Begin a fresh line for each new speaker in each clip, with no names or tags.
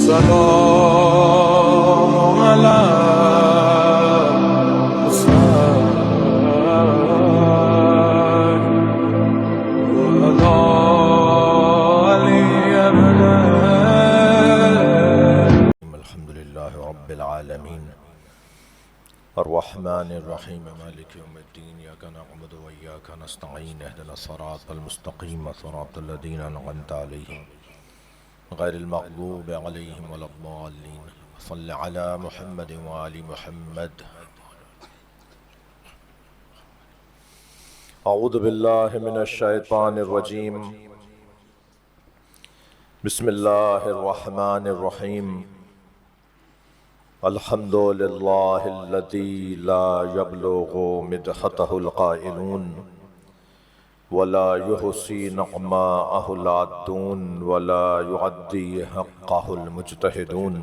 السلام على
الحمد لله رب العالمين الرحمن الرحيم مالك يوم الدين إياك نعبد وإياك نستعين اهدنا الصراط المستقيم صراط الذين أنعمت عليهم غير المغضوب عليهم ولا الضالين صل على محمد وآل محمد. أعوذ بالله من الشيطان الرجيم بسم الله الرحمن الرحيم الحمد لله الذي لا يبلغ مدحته القائلون ولا يحصي نعماءه العادون ولا يعدي حقه المجتهدون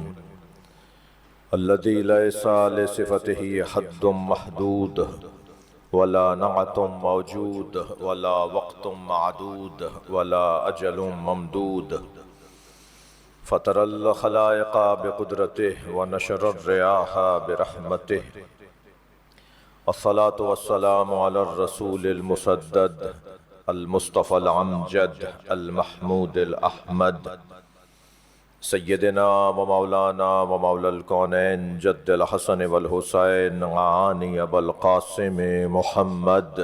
الذي ليس لصفته حد محدود ولا نعت موجود ولا وقت معدود ولا أجل ممدود فطر الخلائق بقدرته ونشر الرياح برحمته الصلاة والسلام على الرسول المسدد المصطفى العمجد المحمود الأحمد سيدنا ومولانا ومولى الكونين جد الحسن والحسين عاني أبا القاسم محمد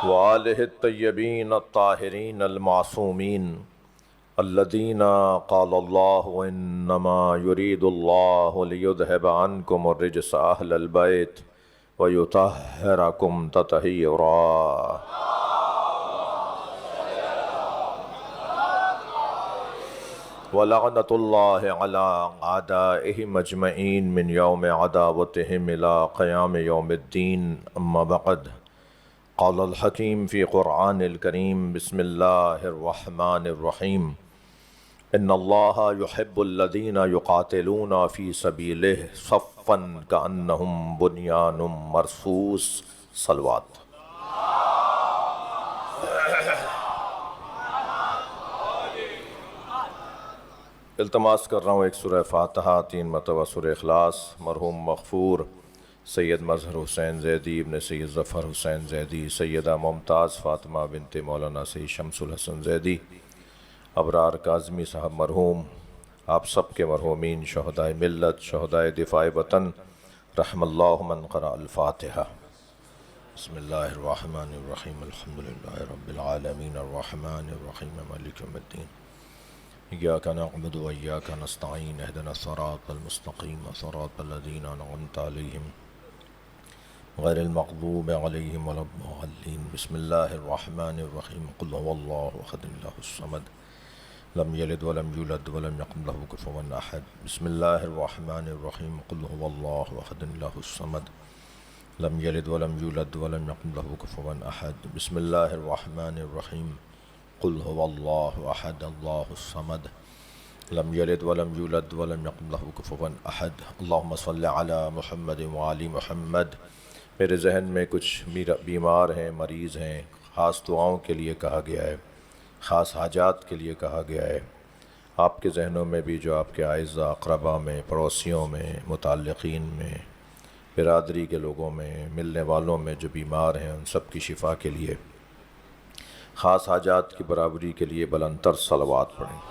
وآله الطيبين الطاهرين المعصومين الذين قال الله إنما يريد الله ليذهب عنكم الرجس أهل البيت ويطهركم تطهيرا. ولعنة الله على أعدائهم أجمعين من يوم عداوتهم إلى قيام يوم الدين. أما بعد قال الحكيم في قرآن الكريم بسم الله الرحمن الرحيم إن الله يحب الذين يقاتلون في سبيله صفا كأنهم بنيان مرصوص. صلوات. التماس کر رہا ہوں ایک سورہ فاتحہ، 3 مرتبہ سورہ اخلاص مرحوم مغفور سید مظہر حسین زیدی ابن سید ظفر حسین زیدی، سیدہ ممتاز فاطمہ بنت مولانا سید شمس الحسن زیدی، ابرار کاظمی صاحب مرحوم، آپ سب کے مرحومین، شہدائے ملت، شہدائے دفاع وطن، رحم اللہ من قرأ الفاتحہ. بسم اللہ الرحمن الرحیم الحمدللہ رب العالمین الرحمن الرحیم مالک یوم الدین إياك نعبد وإياك نستعين اهدنا الصراط المستقيم صراط الذين أنعمت عليهم غير المغضوب عليهم ولا الضالين. بسم الله الرحمن الرحيم قل هو الله أحد الله الصمد لم يلد ولم يولد ولم يكن له كفوا أحد. بسم الله الرحمن الرحيم قل هو الله أحد الله الصمد لم يلد ولم يولد ولم يكن له كفوا أحد. بسم الله الرحمن الرحيم قل هو الله أحد الله الصمد لم يلد ولم يولد ولم يكن له كفوا أحد. اللهم صل على محمد وآل محمد. میرے ذہن میں کچھ بیمار ہیں، مریض ہیں، خاص دعاؤں کے لیے کہا گیا ہے، خاص حاجات کے لیے کہا گیا ہے. آپ کے ذہنوں میں بھی جو آپ کے اعزاء اقربا میں، پڑوسیوں میں، متعلقین میں، برادری کے لوگوں میں، ملنے والوں میں جو بیمار ہیں، ان سب کی شفا کے لیے، خاص حاجات کی برابری کے لیے بلند تر صلوات پڑھیں.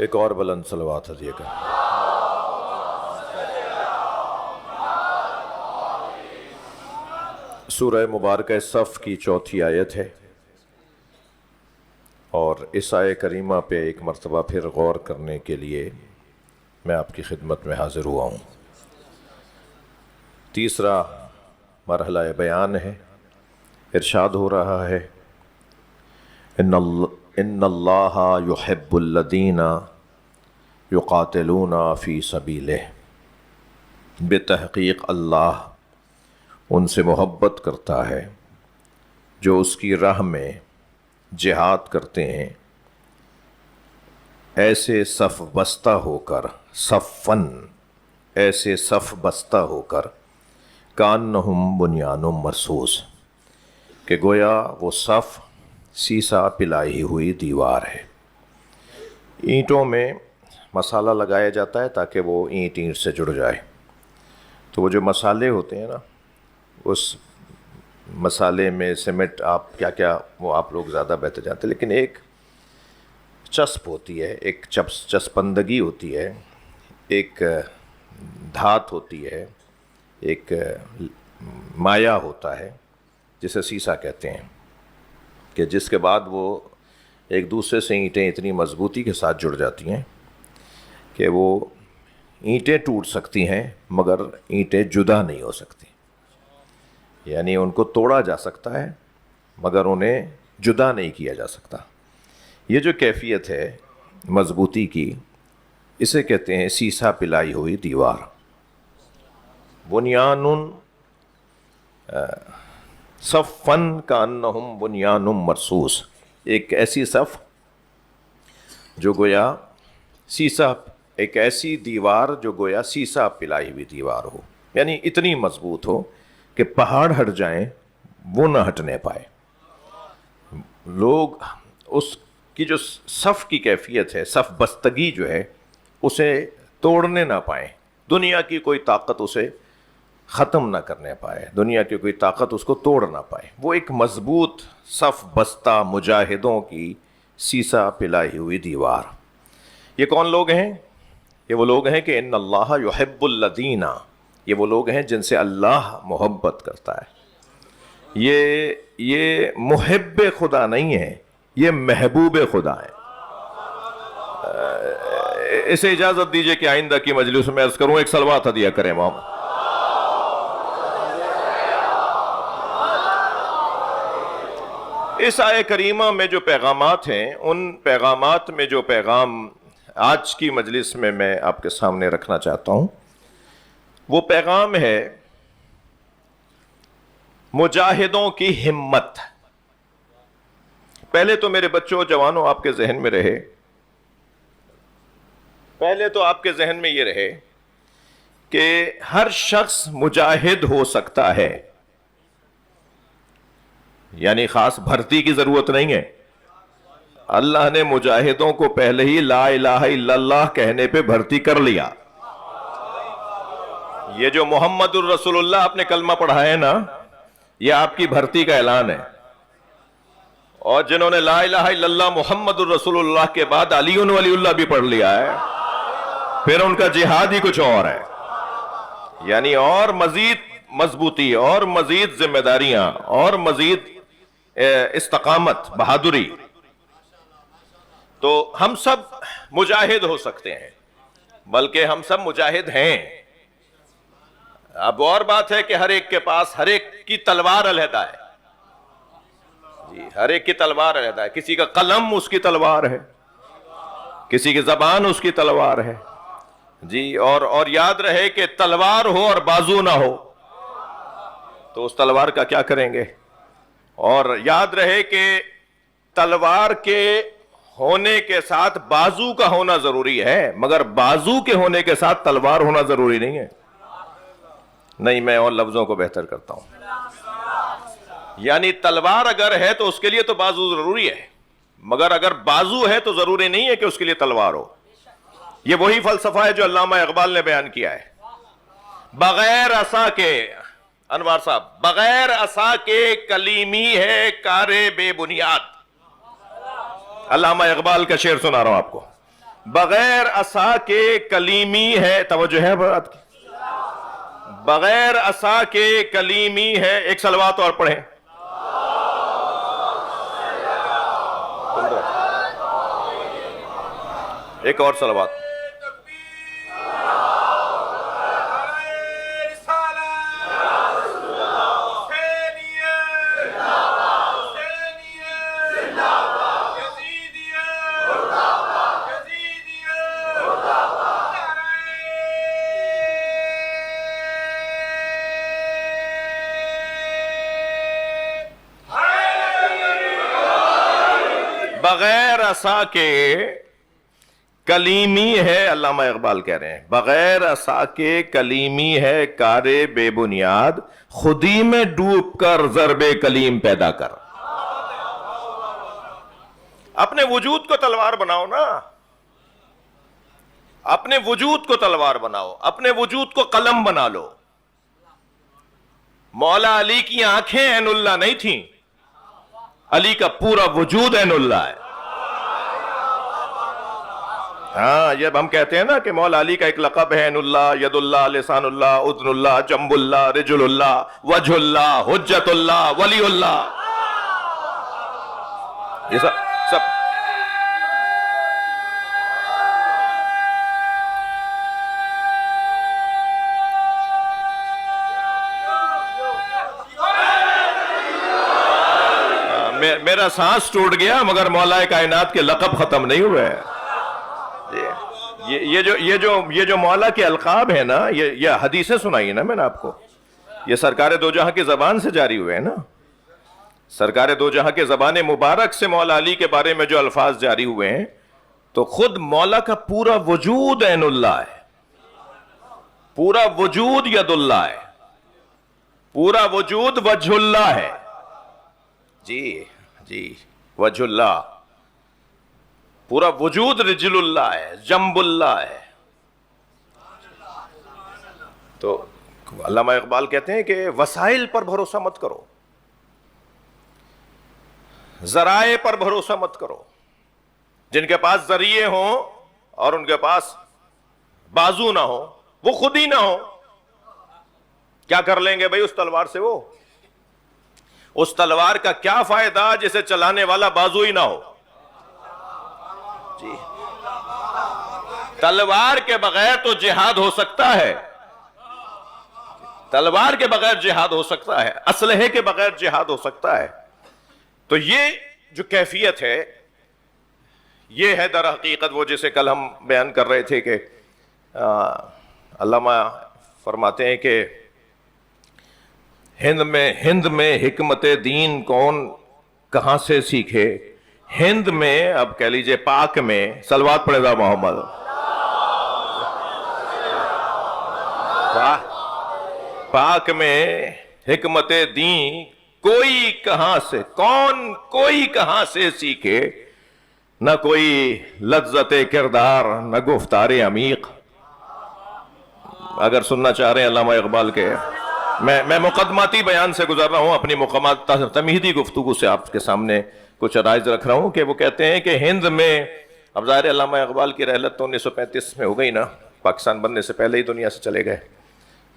ایک اور بلند صلوات ہدیہ کریں. سورہ مبارکہ صف کی 4تھی آیت ہے، اور اس آیہ کریمہ پہ ایک مرتبہ پھر غور کرنے کے لیے میں آپ کی خدمت میں حاضر ہوا ہوں. تیسرا مرحلہ بیان ہے. ارشاد ہو رہا ہے ان اللہ یحب الذین یقاتلون فی سبیلہ. بتحقیق اللہ ان سے محبت کرتا ہے جو اس کی راہ میں جہاد کرتے ہیں، ایسے صف بستہ ہو کر، صفن ایسے صف بستہ ہو کر کانہم بنیان مرصوص، کہ گویا وہ صف سیسا پلائی ہوئی دیوار ہے۔ اینٹوں میں مسالہ لگایا جاتا ہے تاکہ وہ اینٹ اینٹ سے جڑ جائے، تو وہ جو مسالے ہوتے ہیں نا، اس مسالے میں سیمنٹ آپ کیا کیا وہ آپ لوگ زیادہ بہتر جانتے ہیں، لیکن ایک چسپ ہوتی ہے، ایک چسپندگی ہوتی ہے، ایک دھات ہوتی ہے، ایک مایا ہوتا ہے جسے سیسا کہتے ہیں، کہ جس کے بعد وہ ایک دوسرے سے اینٹیں اتنی مضبوطی کے ساتھ جڑ جاتی ہیں کہ وہ اینٹیں ٹوٹ سکتی ہیں مگر اینٹیں جدا نہیں ہو سکتی، یعنی ان کو توڑا جا سکتا ہے مگر انہیں جدا نہیں کیا جا سکتا۔ یہ جو کیفیت ہے مضبوطی کی، اسے کہتے ہیں سیسا پلائی ہوئی دیوار۔ بنیان صفن کانہم بنیان مرصوص، ایک ایسی صف جو گویا سیسا، ایک ایسی دیوار جو گویا سیسا پلائی ہوئی دیوار ہو، یعنی اتنی مضبوط ہو کہ پہاڑ ہٹ جائیں وہ نہ ہٹنے پائے۔ لوگ اس کی جو صف کی کیفیت ہے، صف بستگی جو ہے، اسے توڑنے نہ پائیں، دنیا کی کوئی طاقت اسے ختم نہ کرنے پائے، دنیا کی کوئی طاقت اس کو توڑ نہ پائے۔ وہ ایک مضبوط صف بستہ مجاہدوں کی سیسا پلائی ہوئی دیوار۔ یہ کون لوگ ہیں؟ یہ وہ لوگ ہیں کہ ان اللہ یحب الذین، یہ وہ لوگ ہیں جن سے اللہ محبت کرتا ہے۔ یہ محب خدا نہیں ہے، یہ محبوب خدا ہے۔ اسے اجازت دیجئے کہ آئندہ کی مجلس میں عرض کروں، ایک صلوات ہدیہ کریں محمد۔ اس آیہ کریمہ میں جو پیغامات ہیں، ان پیغامات میں جو پیغام آج کی مجلس میں آپ کے سامنے رکھنا چاہتا ہوں، وہ پیغام ہے مجاہدوں کی ہمت۔ پہلے تو میرے بچوں جوانوں آپ کے ذہن میں رہے، پہلے تو آپ کے ذہن میں یہ رہے کہ ہر شخص مجاہد ہو سکتا ہے، یعنی خاص بھرتی کی ضرورت نہیں ہے۔ اللہ نے مجاہدوں کو پہلے ہی لا الہ الا اللہ کہنے پہ بھرتی کر لیا۔ یہ جو محمد الرسول اللہ آپ نے کلمہ پڑھا ہے نا، یہ آپ کی بھرتی کا اعلان ہے۔ اور جنہوں نے لا الہ الا اللہ محمد الرسول اللہ کے بعد علی ولی اللہ بھی پڑھ لیا ہے، پھر ان کا جہاد ہی کچھ اور ہے، یعنی اور مزید مضبوطی اور مزید ذمہ داریاں اور مزید استقامت، بہادری۔ تو ہم سب مجاہد ہو سکتے ہیں، بلکہ ہم سب مجاہد ہیں۔ اب اور بات ہے کہ ہر ایک کے پاس ہر ایک کی تلوار علیحدہ ہے، جی ہر ایک کی تلوار علیحدہ ہے۔ کسی کا قلم اس کی تلوار ہے، کسی کی زبان اس کی تلوار ہے، جی اور یاد رہے کہ تلوار ہو اور بازو نہ ہو تو اس تلوار کا کیا کریں گے؟ اور یاد رہے کہ تلوار کے ہونے کے ساتھ بازو کا ہونا ضروری ہے، مگر بازو کے ہونے کے ساتھ تلوار ہونا ضروری نہیں ہے۔ نہیں، میں اور لفظوں کو بہتر کرتا ہوں، یعنی تلوار اگر ہے تو اس کے لیے تو بازو ضروری ہے، مگر اگر بازو ہے تو ضروری نہیں ہے کہ اس کے لیے تلوار ہو۔ یہ وہی فلسفہ ہے جو علامہ اقبال نے بیان کیا ہے۔ بغیر عصا کے، انوار صاحب، بغیر عصا کے کلیمی ہے کار بے بنیاد۔ علامہ اقبال کا شعر سنا رہا ہوں آپ کو۔ بغیر عصا کے کلیمی ہے، توجہ ہے بات کی، بغیر عصا کے کلیمی ہے۔ ایک صلوات اور پڑھیں۔ ایک اور صلوات۔ بغیر عصا کے کلیمی ہے، علامہ اقبال کہہ رہے ہیں بغیر عصا کے کلیمی ہے کار بے بنیاد، خودی میں ڈوب کر ضرب کلیم پیدا کر۔ اپنے وجود کو تلوار بناؤ نا، اپنے وجود کو تلوار بناؤ، اپنے وجود کو قلم بنا لو۔ مولا علی کی آنکھیں عین اللہ نہیں تھیں، علی کا پورا وجود عین اللہ ہے۔ ہاں، جب ہم کہتے ہیں نا کہ مولا علی کا ایک لقب ہے عین اللہ، ید اللہ، لسان اللہ، اذن اللہ، جنب اللہ، رجل اللہ، وجہ اللہ، حجت اللہ، ولی اللہ، یہ سب میرا سانس ٹوٹ گیا مگر مولا کائنات کے لقب ختم نہیں ہوئے۔ یہ جو مولا کے القاب ہیں نا، یہ حدیثیں سنائی نا میں نے آپ کو، یہ سرکار دو جہاں کی زبان سے جاری ہوئے ہیں نا۔ سرکار دو جہاں کے زبان مبارک سے مولا علی کے بارے میں جو الفاظ جاری ہوئے ہیں، تو خود مولا کا پورا وجود عین اللہ ہے، پورا وجود ید اللہ ہے، پورا وجود وجہ اللہ ہے۔ جی وجہ اللہ، پورا وجود رجل اللہ ہے، جنب اللہ ہے۔ تو علامہ اقبال کہتے ہیں کہ وسائل پر بھروسہ مت کرو، ذرائع پر بھروسہ مت کرو۔ جن کے پاس ذریعے ہوں اور ان کے پاس بازو نہ ہو، وہ خود ہی نہ ہو، کیا کر لیں گے بھائی اس تلوار سے؟ وہ اس تلوار کا کیا فائدہ جسے چلانے والا بازو ہی نہ ہو؟ جی، تلوار کے بغیر تو جہاد ہو سکتا ہے، تلوار کے بغیر جہاد ہو سکتا ہے، اسلحے کے بغیر جہاد ہو سکتا ہے۔ تو یہ جو کیفیت ہے، یہ ہے در حقیقت وہ جسے کل ہم بیان کر رہے تھے کہ علامہ فرماتے ہیں کہ ہند میں حکمت دین کون کہاں سے سیکھے؟ ہند میں، اب کہہ لیجئے پاک میں، صلوات پڑھے گا محمد، پاک میں حکمت دین کوئی کہاں سے، کوئی کہاں سے سیکھے؟ نہ کوئی لذت کردار، نہ گفتار عمیق۔ اگر سننا چاہ رہے ہیں علامہ اقبال کے، میں مقدماتی بیان سے گزر رہا ہوں، اپنی مقامات تمہیدی گفتگو سے آپ کے سامنے کچھ عرائض رکھ رہا ہوں کہ وہ کہتے ہیں کہ ہند میں، اب ظاہر علامہ اقبال کی رحلت تو 1935 میں ہو گئی نا، پاکستان بننے سے پہلے ہی دنیا سے چلے گئے،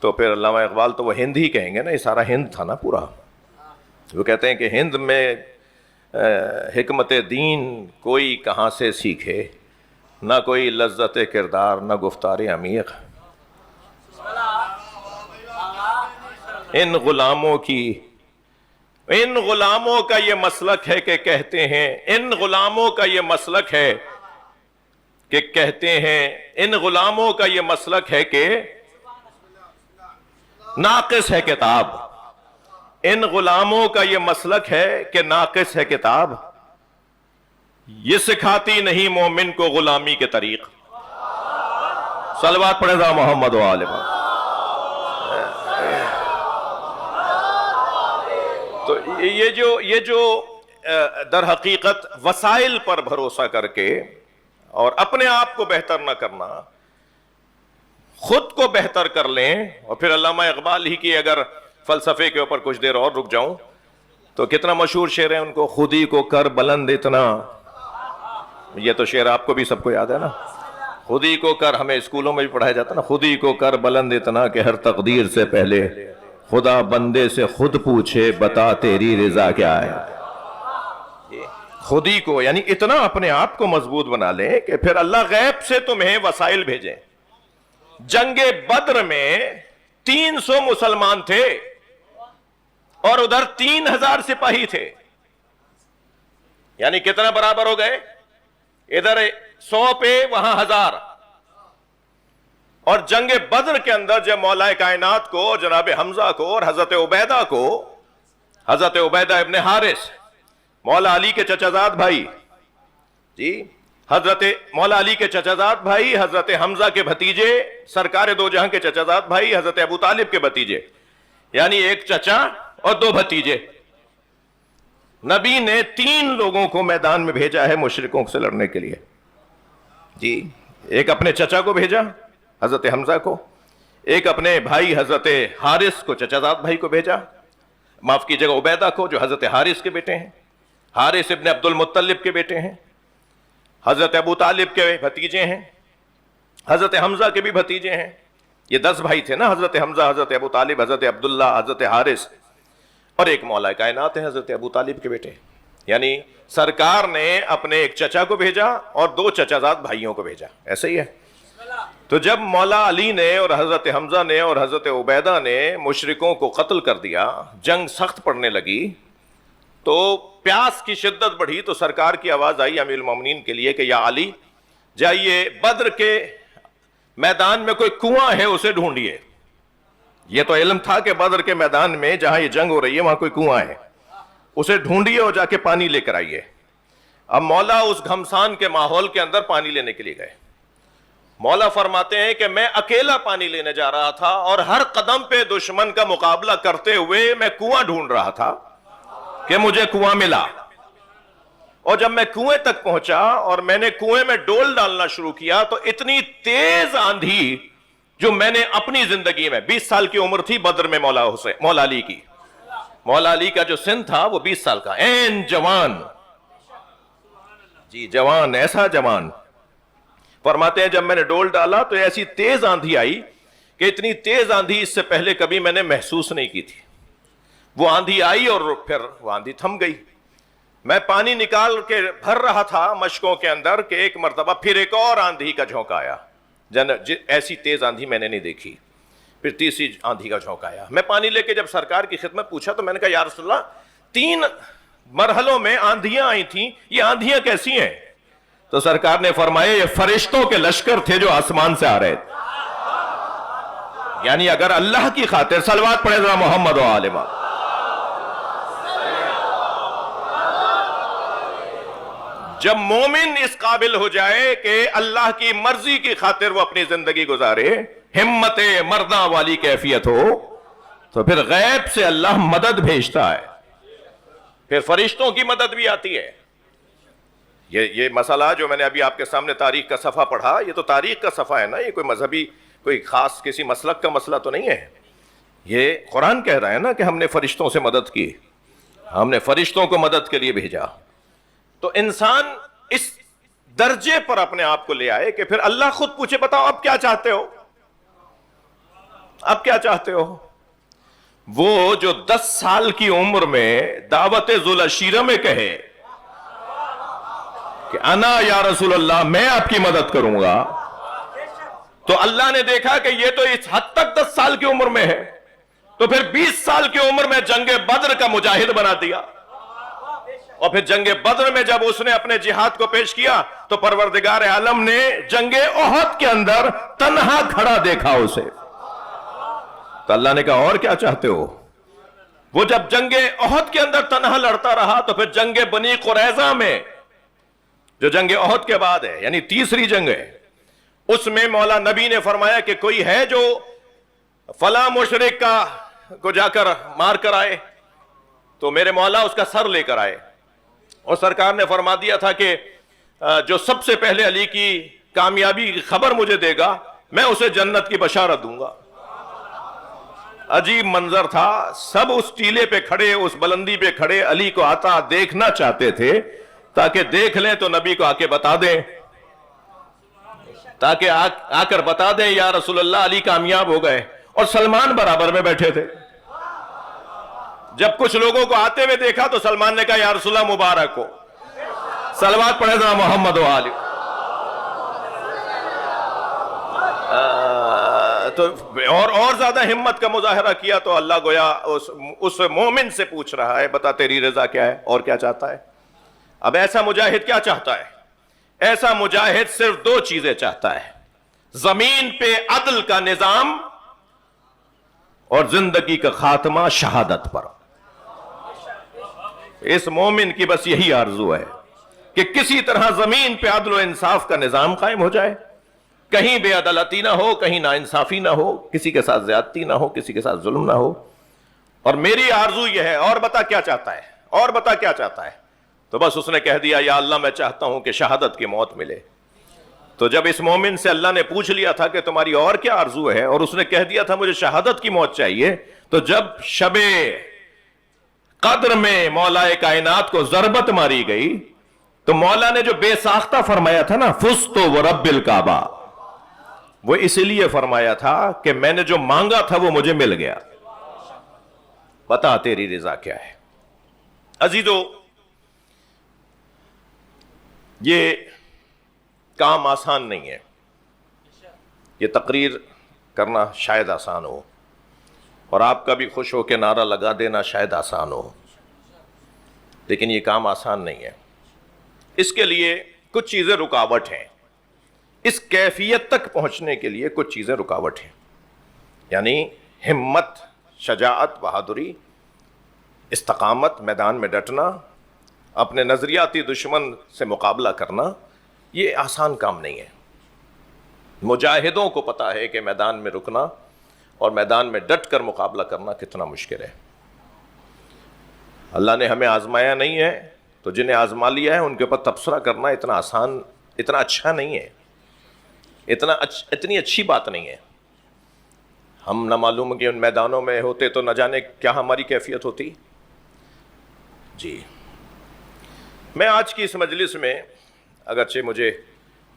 تو پھر علامہ اقبال تو وہ ہند ہی کہیں گے نا، یہ سارا ہند تھا نا پورا۔ وہ کہتے ہیں کہ ہند میں حکمت دین کوئی کہاں سے سیکھے، نہ کوئی لذت کردار، نہ گفتار عمیق۔ ان غلاموں کا یہ مسلک ہے کہ کہتے ہیں، ان غلاموں کا یہ مسلک ہے کہ کہتے ہیں، ان غلاموں کا یہ مسلک ہے کہ ناقص ہے کتاب، ان غلاموں کا یہ مسلک ہے کہ ناقص ہے کتاب، یہ سکھاتی نہیں مومن کو غلامی کے طریق۔ صلوات پڑھے گا محمد و آل محمد۔ تو یہ جو در حقیقت وسائل پر بھروسہ کر کے اور اپنے آپ کو بہتر نہ کرنا، خود کو بہتر کر لیں، اور پھر علامہ اقبال ہی کی اگر فلسفے کے اوپر کچھ دیر اور رک جاؤں تو کتنا مشہور شعر ہے ان کو، خودی کو کر بلند اتنا، یہ تو شعر آپ کو بھی سب کو یاد ہے نا، خودی کو کر، ہمیں اسکولوں میں بھی پڑھایا جاتا نا، خودی کو کر بلند اتنا کہ ہر تقدیر سے پہلے خدا بندے سے خود پوچھے بتا تیری رضا کیا ہے۔ خودی کو یعنی اتنا اپنے آپ کو مضبوط بنا لیں کہ پھر اللہ غیب سے تمہیں وسائل بھیجیں۔ جنگ بدر میں 300 مسلمان تھے اور ادھر 3000 سپاہی تھے، یعنی کتنا برابر ہو گئے؟ ادھر 100 پہ وہاں 1000۔ اور جنگ بدر کے اندر جب مولا کائنات کو، جناب حمزہ کو اور حضرت عبیدہ کو، حضرت عبیدہ ابن حارث مولا علی کے چچا زاد بھائی، جی حضرت مولا علی کے چچازاد بھائی، حضرت حمزہ کے بھتیجے، سرکار دو جہاں کے چچازاد بھائی، حضرت ابو طالب کے بھتیجے، یعنی ایک چچا اور دو بھتیجے. نبی نے 3 لوگوں کو میدان میں بھیجا ہے مشرکوں سے لڑنے کے لیے. جی، ایک اپنے چچا کو بھیجا حضرت حمزہ کو، ایک اپنے بھائی حضرت حارث کو، چچازاد بھائی کو بھیجا، معاف کیجیے گا عبیدہ کو، جو حضرت حارث کے بیٹے ہیں، حارث ابن عبد المطلب کے بیٹے ہیں، حضرت ابو طالب کے بھتیجے ہیں، حضرت حمزہ کے بھی بھتیجے ہیں. یہ 10 بھائی تھے نا، حضرت حمزہ، حضرت ابو طالب، حضرت عبداللہ، حضرت حارث، اور ایک مولا کائنات ہے حضرت ابو طالب کے بیٹے. یعنی سرکار نے اپنے ایک چچا کو بھیجا اور 2 چچازاد بھائیوں کو بھیجا. ایسے ہی ہے. تو جب مولا علی نے اور حضرت حمزہ نے اور حضرت عبیدہ نے مشرکوں کو قتل کر دیا، جنگ سخت پڑنے لگی، تو پیاس کی شدت بڑھی، تو سرکار کی آواز آئی امیر المومنین کے لیے کہ یا علی، جائیے بدر کے میدان میں کوئی کنواں ہے اسے ڈھونڈیے. یہ تو علم تھا کہ بدر کے میدان میں جہاں یہ جنگ ہو رہی ہے وہاں کوئی کنواں ہے، اسے ڈھونڈیے اور جا کے پانی لے کر آئیے. اب مولا اس گھمسان کے ماحول کے اندر پانی لینے کے لیے گئے. مولا فرماتے ہیں کہ میں اکیلا پانی لینے جا رہا تھا اور ہر قدم پہ دشمن کا مقابلہ کرتے ہوئے میں کنواں ڈھونڈ رہا تھا کہ مجھے کنواں ملا. اور جب میں کنویں تک پہنچا اور میں نے کنویں میں ڈول ڈالنا شروع کیا تو اتنی تیز آندھی جو میں نے اپنی زندگی میں، 20 سال کی عمر تھی بدر میں مولا علی کی، مولا علی کا جو سن تھا وہ 20 سال کا، این جوان، جی جوان، ایسا جوان. فرماتے ہیں جب میں نے ڈول ڈالا تو ایسی تیز آندھی آئی کہ اتنی تیز آندھی اس سے پہلے کبھی میں نے محسوس نہیں کی تھی. وہ آندھی آئی اور پھر وہ آندھی تھم گئی. میں پانی نکال کے بھر رہا تھا مشکوں کے اندر کہ ایک مرتبہ پھر ایک اور آندھی کا جھونکا آیا. ایسی تیز آندھی میں نے نہیں دیکھی. پھر تیسری آندھی کا جھونکا آیا. میں پانی لے کے جب سرکار کی خدمت پوچھا تو میں نے کہا یا رسول اللہ 3 مرحلوں میں آندھیاں آئی تھیں، یہ آندھیاں کیسی ہیں؟ تو سرکار نے فرمایا یہ فرشتوں کے لشکر تھے جو آسمان سے آ رہے تھے. یعنی اگر اللہ کی خاطر صلوات پڑھے ذرا محمد و آل محمد. جب مومن اس قابل ہو جائے کہ اللہ کی مرضی کی خاطر وہ اپنی زندگی گزارے، ہمت مرداں والی کیفیت ہو، تو پھر غیب سے اللہ مدد بھیجتا ہے، پھر فرشتوں کی مدد بھی آتی ہے. یہ مسئلہ جو میں نے ابھی آپ کے سامنے تاریخ کا صفحہ پڑھا، یہ تو تاریخ کا صفحہ ہے نا، یہ کوئی مذہبی کوئی خاص کسی مسلک کا مسئلہ تو نہیں ہے. یہ قرآن کہہ رہا ہے نا کہ ہم نے فرشتوں سے مدد کی، ہم نے فرشتوں کو مدد کے لیے بھیجا. تو انسان اس درجے پر اپنے آپ کو لے آئے کہ پھر اللہ خود پوچھے بتاؤ اب کیا چاہتے ہو، اب کیا چاہتے ہو. وہ جو 10 سال کی عمر میں دعوت ذوالعشیرہ میں کہے کہ انا یا رسول اللہ میں آپ کی مدد کروں گا، تو اللہ نے دیکھا کہ یہ تو اس حد تک 10 سال کی عمر میں ہے، تو پھر 20 سال کی عمر میں جنگ بدر کا مجاہد بنا دیا. اور پھر جنگ بدر میں جب اس نے اپنے جہاد کو پیش کیا تو پروردگار عالم نے جنگ احد کے اندر تنہا کھڑا دیکھا اسے. تو اللہ نے کہا اور کیا چاہتے ہو. وہ جب جنگ احد کے اندر تنہا لڑتا رہا تو پھر جنگ بنی قریظہ میں، جو جنگ احد کے بعد ہے یعنی تیسری جنگ ہے، اس میں مولا نبی نے فرمایا کہ کوئی ہے جو فلاں مشرک کو جا کر مار کر آئے، تو میرے مولا اس کا سر لے کر آئے. اور سرکار نے فرما دیا تھا کہ جو سب سے پہلے علی کی کامیابی کی خبر مجھے دے گا میں اسے جنت کی بشارت دوں گا. عجیب منظر تھا. سب اس ٹیلے پہ کھڑے، اس بلندی پہ کھڑے علی کو آتا دیکھنا چاہتے تھے تاکہ دیکھ لیں تو نبی کو آ کے بتا دیں، تاکہ آ کر بتا دیں یا رسول اللہ علی کامیاب ہو گئے. اور سلمان برابر میں بیٹھے تھے. جب کچھ لوگوں کو آتے ہوئے دیکھا تو سلمان نے کہا یا رسول اللہ مبارک ہو. صلوات پڑھے ذرا محمد و آل. تو اور زیادہ ہمت کا مظاہرہ کیا تو اللہ گویا اس مومن سے پوچھ رہا ہے بتا تیری رضا کیا ہے اور کیا چاہتا ہے. اب ایسا مجاہد کیا چاہتا ہے؟ ایسا مجاہد صرف 2 چیزیں چاہتا ہے: زمین پہ عدل کا نظام اور زندگی کا خاتمہ شہادت پر. اس مومن کی بس یہی آرزو ہے. کہ کسی طرح زمین پہ عدل و انصاف کا نظام قائم ہو جائے، کہیں بے عدالتی نہ ہو، کہیں ناانصافی نہ ہو، کسی کے ساتھ زیادتی نہ ہو، کسی کے ساتھ ظلم نہ ہو۔ اور میری آرزو یہ ہے، اور بتا کیا چاہتا ہے، اور بتا کیا چاہتا ہے؟ تو بس اس نے کہہ دیا یا اللہ میں چاہتا ہوں کہ شہادت کی موت ملے۔ تو جب اس مومن سے اللہ نے پوچھ لیا تھا کہ تمہاری اور کیا آرزو ہے، اور اس نے کہہ دیا تھا مجھے شہادت کی موت چاہیے، تو جب شب قدر میں مولا کائنات کو ضربت ماری گئی تو مولا نے جو بے ساختہ فرمایا تھا نا، فزت ورب الکعبہ، وہ اسی لیے فرمایا تھا کہ میں نے جو مانگا تھا وہ مجھے مل گیا۔ بتا تیری رضا کیا ہے؟ عزیزو، یہ کام آسان نہیں ہے، یہ تقریر کرنا شاید آسان ہو، اور آپ کا بھی خوش ہو کے نعرہ لگا دینا شاید آسان ہو، لیکن یہ کام آسان نہیں ہے۔ اس کے لیے کچھ چیزیں رکاوٹ ہیں، اس کیفیت تک پہنچنے کے لیے کچھ چیزیں رکاوٹ ہیں، یعنی ہمت، شجاعت، بہادری، استقامت، میدان میں ڈٹنا، اپنے نظریاتی دشمن سے مقابلہ کرنا، یہ آسان کام نہیں ہے۔ مجاہدوں کو پتا ہے کہ میدان میں رکنا اور میدان میں ڈٹ کر مقابلہ کرنا کتنا مشکل ہے۔ اللہ نے ہمیں آزمایا نہیں ہے، تو جنہیں آزما لیا ہے ان کے اوپر تبصرہ کرنا اتنا آسان، اتنا اچھا نہیں ہے، اتنی اچھی بات نہیں ہے۔ ہم نہ معلوم کہ ان میدانوں میں ہوتے تو نہ جانے کیا ہماری کیفیت ہوتی۔ جی، میں آج کی اس مجلس میں، اگرچہ مجھے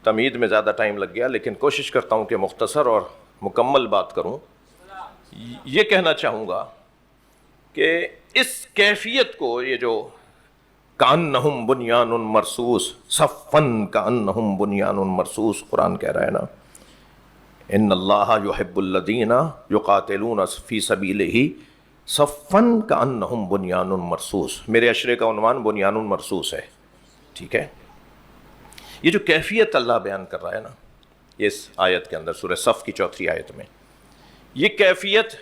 تمہید میں زیادہ ٹائم لگ گیا، لیکن کوشش کرتا ہوں کہ مختصر اور مکمل بات کروں۔ یہ کہنا چاہوں گا کہ اس کیفیت کو، یہ جو کأنہم بنیان مرصوص، صفن کأنہم بنیان مرصوص، قرآن کہہ رہا ہے نا، ان اللہ یحب الذین یقاتلون فی سبیلہ صفن کأنہم بنیان مرصوص۔ میرے اشرے کا عنوان بنیان مرصوص ہے، ٹھیک ہے؟ یہ جو کیفیت اللہ بیان کر رہا ہے نا اس آیت کے اندر، سورہ صف کی 4 آیت میں، یہ کیفیت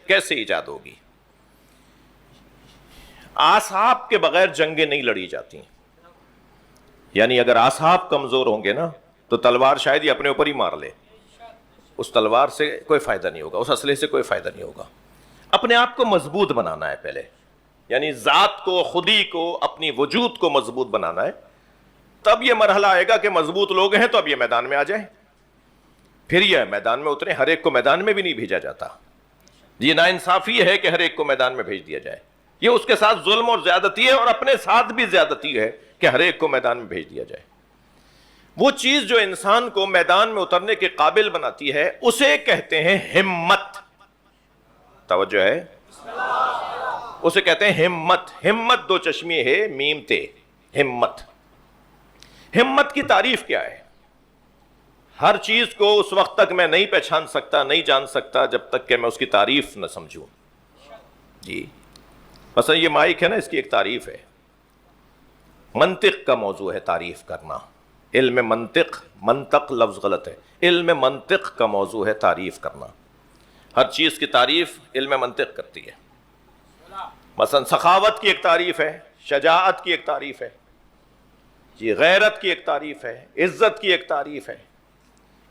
کیسے ایجاد ہوگی؟ اعصاب کے بغیر جنگیں نہیں لڑی جاتی، یعنی اگر اعصاب کمزور ہوں گے نا تو تلوار شاید ہی اپنے اوپر ہی مار لے، اس تلوار سے کوئی فائدہ نہیں ہوگا، اس اسلحے سے کوئی فائدہ نہیں ہوگا۔ اپنے آپ کو مضبوط بنانا ہے پہلے، یعنی ذات کو، خودی کو، اپنی وجود کو مضبوط بنانا ہے، تب یہ مرحلہ آئے گا کہ مضبوط لوگ ہیں تو اب یہ میدان میں آ جائیں، پھر یہ میدان میں اتریں۔ ہر ایک کو میدان میں بھی نہیں بھیجا جاتا، یہ ناانصافی ہے کہ ہر ایک کو میدان میں بھیج دیا جائے، یہ اس کے ساتھ ظلم اور زیادتی ہے، اور اپنے ساتھ بھی زیادتی ہے کہ ہر ایک کو میدان میں بھیج دیا جائے۔ وہ چیز جو انسان کو میدان میں اترنے کے قابل بناتی ہے اسے کہتے ہیں ہمت۔ توجہ ہے، اسے کہتے ہیں ہمت۔ ہمت دو چشمی ہے، میم تے، ہمت۔ ہمت کی تعریف کیا ہے؟ ہر چیز کو اس وقت تک میں نہیں پہچان سکتا، نہیں جان سکتا جب تک کہ میں اس کی تعریف نہ سمجھوں۔ جی، مثلا یہ مائک ہے نا، اس کی ایک تعریف ہے۔ منطق کا موضوع ہے تعریف کرنا، علم منطق لفظ غلط ہے، علم منطق کا موضوع ہے تعریف کرنا۔ ہر چیز کی تعریف علم منطق کرتی ہے۔ مثلا سخاوت کی ایک تعریف ہے، شجاعت کی ایک تعریف ہے، جی، غیرت کی ایک تعریف ہے، عزت کی ایک تعریف ہے،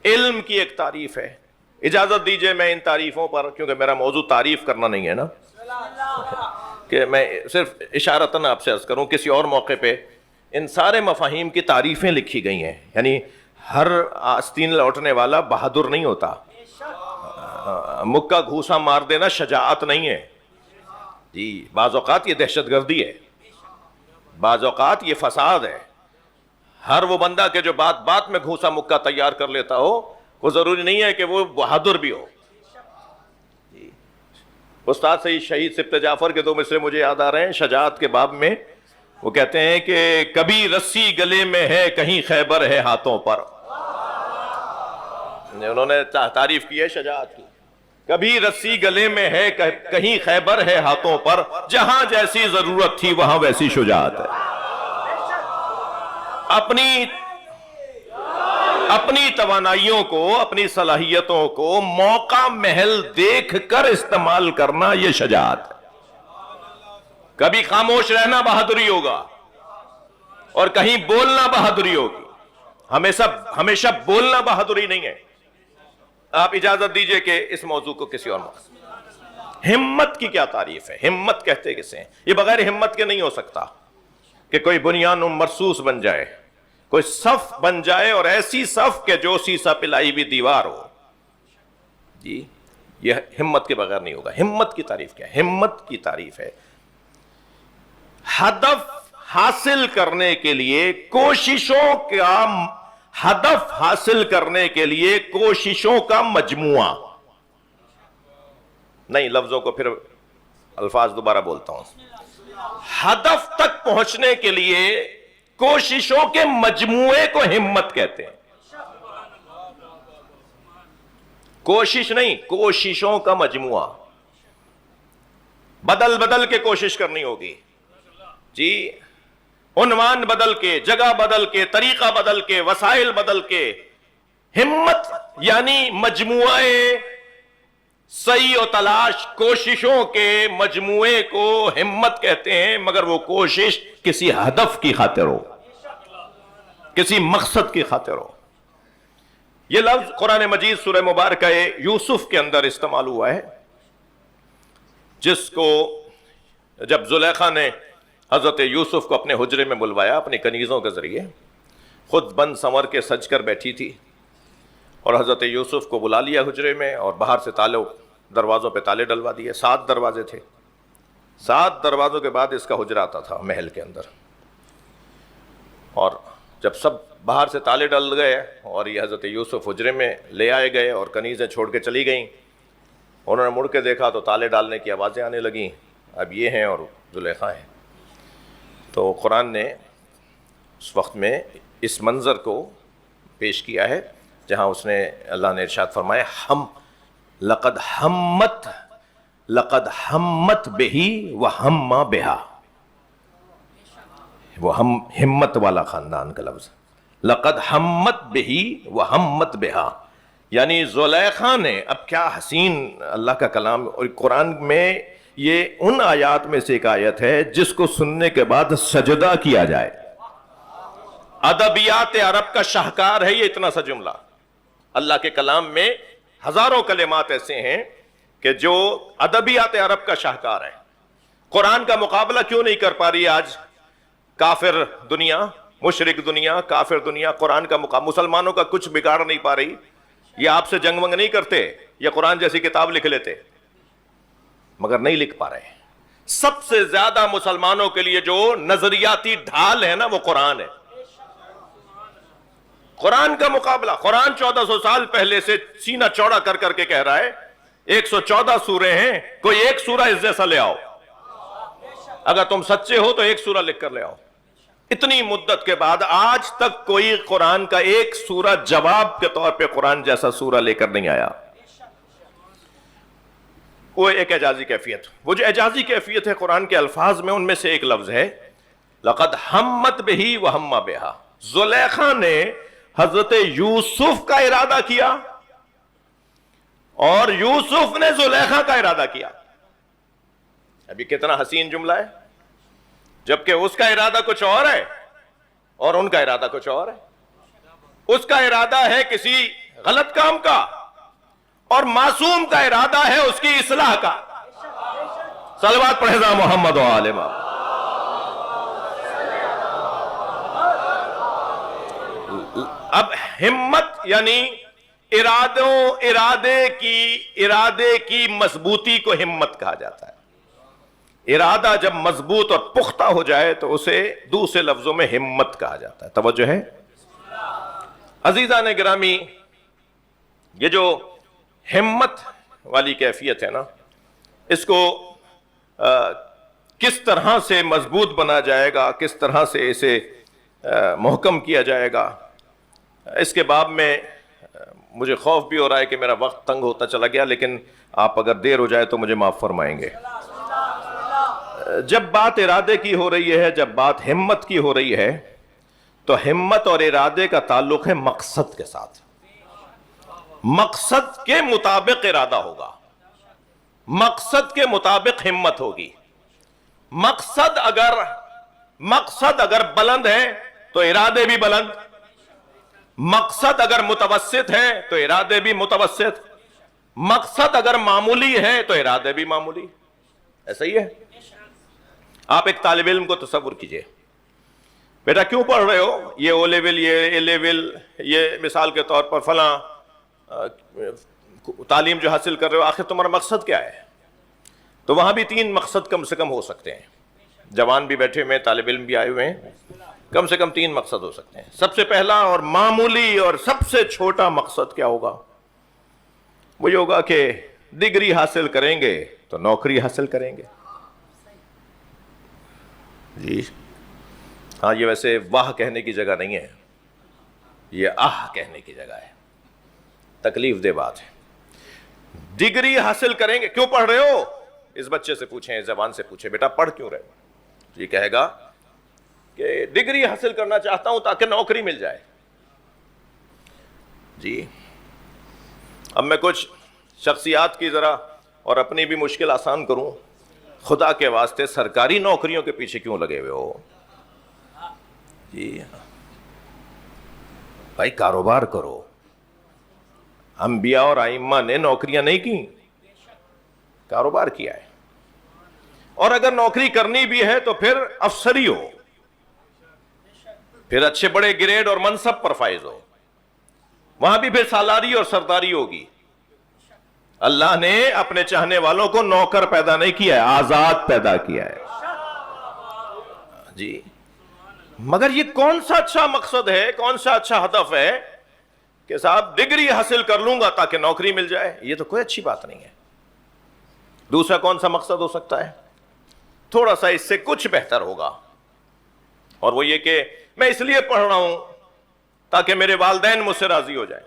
علم کی ایک تعریف ہے۔ اجازت دیجئے میں ان تعریفوں پر، کیونکہ میرا موضوع تعریف کرنا نہیں ہے نا، کہ میں صرف اشارتاً آپ سے عرض کروں، کسی اور موقع پہ ان سارے مفاہیم کی تعریفیں لکھی گئی ہیں، یعنی ہر آستین لوٹنے والا بہادر نہیں ہوتا، مکہ گھوسا مار دینا شجاعت نہیں ہے، جی، بعض اوقات یہ دہشت گردی ہے، بعض اوقات یہ فساد ہے۔ ہر وہ بندہ کہ جو بات بات میں گھوسا مکہ تیار کر لیتا ہو، وہ ضروری نہیں ہے کہ وہ بہادر بھی ہو۔ جی، استاد سید شہید سبط جعفر کے 2 مصرے مجھے یاد آ رہے ہیں شجاعت کے باب میں، وہ کہتے ہیں کہ کبھی رسی گلے میں ہے، کہیں خیبر ہے ہاتھوں پر۔ انہوں نے تعریف کی ہے شجاعت کی، کبھی رسی گلے میں ہے، کہیں خیبر ہے ہاتھوں پر، جہاں جیسی ضرورت تھی وہاں ویسی شجاعت ہے۔ اپنی توانائیوں کو، اپنی صلاحیتوں کو موقع محل دیکھ کر استعمال کرنا، یہ شجاعت ہے۔ کبھی خاموش رہنا بہادری ہوگا، اور کہیں بولنا بہادری ہوگی. ہمیشہ بولنا بہادری نہیں ہے. آپ اجازت دیجئے کہ اس موضوع کو کسی اور موضوع. ہمت کی کیا تعریف ہے؟ ہمت کہتے کسے ہیں؟ یہ بغیر ہمت کے نہیں ہو سکتا کہ کوئی بنیان مرصوص بن جائے، کوئی صف بن جائے، اور ایسی صف کہ جو سیسا پلائی بھی دیوار ہو. جی یہ ہمت کے بغیر نہیں ہوگا. ہمت کی تعریف کیا ہے؟ ہمت کی تعریف ہے ہدف حاصل کرنے کے لیے کوششوں کا مجموعہ. نہیں، لفظوں کو پھر الفاظ دوبارہ بولتا ہوں. ہدف تک پہنچنے کے لیے کوششوں کے مجموعے کو ہمت کہتے ہیں. کوشش نہیں، کوششوں کا مجموعہ. بدل کے کوشش کرنی ہوگی. جی عنوان بدل کے، جگہ بدل کے، طریقہ بدل کے، وسائل بدل کے. ہمت یعنی مجموعہ سعی و تلاش، کوششوں کے مجموعے کو ہمت کہتے ہیں. مگر وہ کوشش کسی ہدف کی خاطر ہو، کسی مقصد کی خاطر ہو. یہ لفظ قرآن مجید سورہ مبارکہ یوسف کے اندر استعمال ہوا ہے، جس کو جب زلیخا نے حضرت یوسف کو اپنے حجرے میں بلوایا اپنی کنیزوں کے ذریعے، خود بند سنور کے سج کر بیٹھی تھی، اور حضرت یوسف کو بلا لیا حجرے میں، اور باہر سے دروازوں پہ تالے ڈلوا دیے. 7 دروازے تھے. 7 دروازوں کے بعد اس کا حجرہ آتا تھا محل کے اندر. اور جب سب باہر سے تالے ڈل گئے اور یہ حضرت یوسف حجرے میں لے آئے گئے اور کنیزیں چھوڑ کے چلی گئیں، انہوں نے مڑ کے دیکھا تو تالے ڈالنے کی آوازیں آنے لگیں. اب یہ ہیں اور زلیخا ہیں. تو قرآن نے اس وقت میں اس منظر کو پیش کیا ہے جہاں اس نے اللہ نے ارشاد فرمایا لقد ہمت بہی وہم بہا. وہ ہمت والا خاندان کا لفظ. لقد ہمت بہی وہمت بہا یعنی زلیخا نے. اب کیا حسین اللہ کا کلام. اور قرآن میں یہ ان آیات میں سے ایک آیت ہے جس کو سننے کے بعد سجدہ کیا جائے. ادبیات عرب کا شاہکار ہے یہ اتنا سا جملہ. اللہ کے کلام میں ہزاروں کلمات ایسے ہیں کہ جو ادبیات عرب کا شاہکار ہے. قرآن کا مقابلہ کیوں نہیں کر پا رہی آج کافر دنیا، مشرک دنیا، کافر دنیا؟ قرآن کا مقابلہ مسلمانوں کا کچھ بگاڑ نہیں پا رہی. یہ آپ سے جنگ ونگ نہیں کرتے، یہ قرآن جیسی کتاب لکھ لیتے، مگر نہیں لکھ پا رہے. سب سے زیادہ مسلمانوں کے لیے جو نظریاتی ڈھال ہے نا وہ قرآن ہے. قرآن کا مقابلہ. قرآن 1400 سال پہلے سے سینہ چوڑا کر کر کے کہہ رہا ہے 114 سورے ہیں، کوئی ایک سورہ اس جیسا لے آؤ. اگر تم سچے ہو تو ایک سورہ لکھ کر لے آؤ. اتنی مدت کے بعد آج تک کوئی قرآن کا ایک سورہ جواب کے طور پہ قرآن جیسا سورہ لے کر نہیں آیا. وہ ایک اعجازی کیفیت. وہ جو اعجازی کیفیت ہے قرآن کے الفاظ میں، ان میں سے ایک لفظ ہے لقد ہمت بہی وہم بہا. زلیخا نے حضرت یوسف کا ارادہ کیا اور یوسف نے زلیخا کا ارادہ کیا. ابھی کتنا حسین جملہ ہے. جبکہ اس کا ارادہ کچھ اور ہے اور ان کا ارادہ کچھ اور ہے. اس کا ارادہ ہے کسی غلط کام کا اور معصوم کا ارادہ ہے اس کی اصلاح کا. صلوات پڑھے ذا محمد و آل محمد. اب ہمت یعنی ارادے کی مضبوطی کو ہمت کہا جاتا ہے. ارادہ جب مضبوط اور پختہ ہو جائے تو اسے دوسرے لفظوں میں ہمت کہا جاتا ہے. توجہ ہے عزیزان گرامی. یہ جو ہمت والی کیفیت ہے نا، اس کو کس طرح سے مضبوط بنا جائے گا، کس طرح سے اسے محکم کیا جائے گا، اس کے باب میں مجھے خوف بھی ہو رہا ہے کہ میرا وقت تنگ ہوتا چلا گیا، لیکن آپ اگر دیر ہو جائے تو مجھے معاف فرمائیں گے. جب بات ارادے کی ہو رہی ہے، جب بات ہمت کی ہو رہی ہے، تو ہمت اور ارادے کا تعلق ہے مقصد کے ساتھ. مقصد کے مطابق ارادہ ہوگا، مقصد کے مطابق ہمت ہوگی. مقصد اگر بلند ہے تو ارادے بھی بلند، مقصد اگر متوسط ہے تو ارادے بھی متوسط، مقصد اگر معمولی ہے تو ارادے بھی معمولی. ایسا ہی ہے. آپ ایک طالب علم کو تصور کیجئے، بیٹا کیوں پڑھ رہے ہو؟ یہ او لیول، یہ اے لیول، یہ مثال کے طور پر فلاں تعلیم جو حاصل کر رہے ہو، آخر تمہارا مقصد کیا ہے؟ تو وہاں بھی 3 مقصد کم سے کم ہو سکتے ہیں. جوان بھی بیٹھے ہوئے ہیں، طالب علم بھی آئے ہوئے ہیں، کم سے کم 3 مقصد ہو سکتے ہیں. سب سے پہلا اور معمولی اور سب سے چھوٹا مقصد کیا ہوگا؟ وہ یہ ہوگا کہ ڈگری حاصل کریں گے تو نوکری حاصل کریں گے. جی ہاں، یہ ویسے واہ کہنے کی جگہ نہیں ہے، یہ آہ کہنے کی جگہ ہے. تکلیف دہ بات ہے. ڈگری حاصل کریں گے. کیوں پڑھ رہے ہو؟ اس بچے سے پوچھیں، اس زبان سے پوچھیں، بیٹا پڑھ کیوں رہے ہو؟ یہ کہے گا کہ ڈگری حاصل کرنا چاہتا ہوں تاکہ نوکری مل جائے. جی اب میں کچھ شخصیات کی ذرا اور اپنی بھی مشکل آسان کروں. خدا کے واسطے سرکاری نوکریوں کے پیچھے کیوں لگے ہوئے ہو؟ جی بھائی کاروبار کرو. انبیاء اور ائمہ نے نوکریاں نہیں کی، کاروبار کیا ہے. اور اگر نوکری کرنی بھی ہے تو پھر افسری ہو، پھر اچھے بڑے گریڈ اور منصب پر فائز ہو، وہاں بھی پھر سالاری اور سرداری ہوگی. اللہ نے اپنے چاہنے والوں کو نوکر پیدا نہیں کیا ہے، آزاد پیدا کیا ہے. جی مگر یہ کون سا اچھا مقصد ہے، کون سا اچھا ہدف ہے کہ صاحب ڈگری حاصل کر لوں گا تاکہ نوکری مل جائے؟ یہ تو کوئی اچھی بات نہیں ہے. دوسرا کون سا مقصد ہو سکتا ہے؟ تھوڑا سا اس سے کچھ بہتر ہوگا، اور وہ یہ کہ میں اس لیے پڑھ رہا ہوں تاکہ میرے والدین مجھ سے راضی ہو جائیں،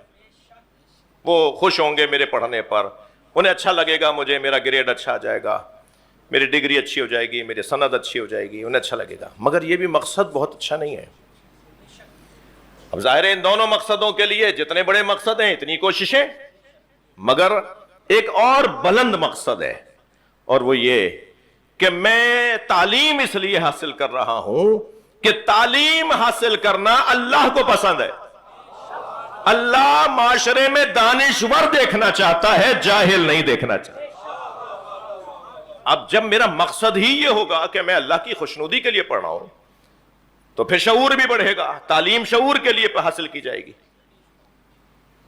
وہ خوش ہوں گے میرے پڑھنے پر، انہیں اچھا لگے گا، مجھے میرا گریڈ اچھا آ جائے گا، میری ڈگری اچھی ہو جائے گی، میری سند اچھی ہو جائے گی، انہیں اچھا لگے گا. مگر یہ بھی مقصد بہت اچھا نہیں ہے. اب ظاہر ہے ان دونوں مقصدوں کے لیے جتنے بڑے مقصد ہیں اتنی کوششیں، مگر ایک اور بلند مقصد ہے، اور وہ یہ کہ میں تعلیم اس لیے حاصل کر رہا ہوں کہ تعلیم حاصل کرنا اللہ کو پسند ہے. اللہ معاشرے میں دانشور دیکھنا چاہتا ہے، جاہل نہیں دیکھنا چاہتا. اب جب میرا مقصد ہی یہ ہوگا کہ میں اللہ کی خوشنودی کے لیے پڑھ رہا ہوں تو پھر شعور بھی بڑھے گا. تعلیم شعور کے لیے حاصل کی جائے گی.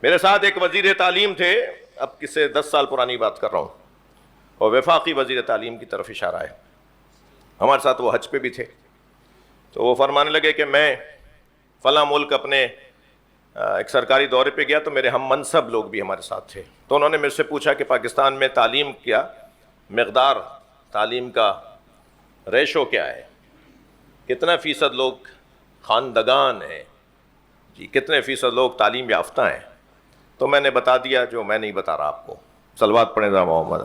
میرے ساتھ ایک وزیر تعلیم تھے، اب کس سے 10 سال پرانی بات کر رہا ہوں، اور وفاقی وزیر تعلیم کی طرف اشارہ ہے. ہمارے ساتھ وہ حج پہ بھی تھے. تو وہ فرمانے لگے کہ میں فلاں ملک اپنے ایک سرکاری دورے پہ گیا تو میرے ہم منصب لوگ بھی ہمارے ساتھ تھے. تو انہوں نے مجھ سے پوچھا کہ پاکستان میں تعلیم کیا مقدار، تعلیم کا ریشو کیا ہے، کتنا فیصد لوگ خواندگان ہیں، جی کتنے فیصد لوگ تعلیم یافتہ ہیں. تو میں نے بتا دیا جو میں نہیں بتا رہا آپ کو. صلوات پڑھیں ذرا محمد.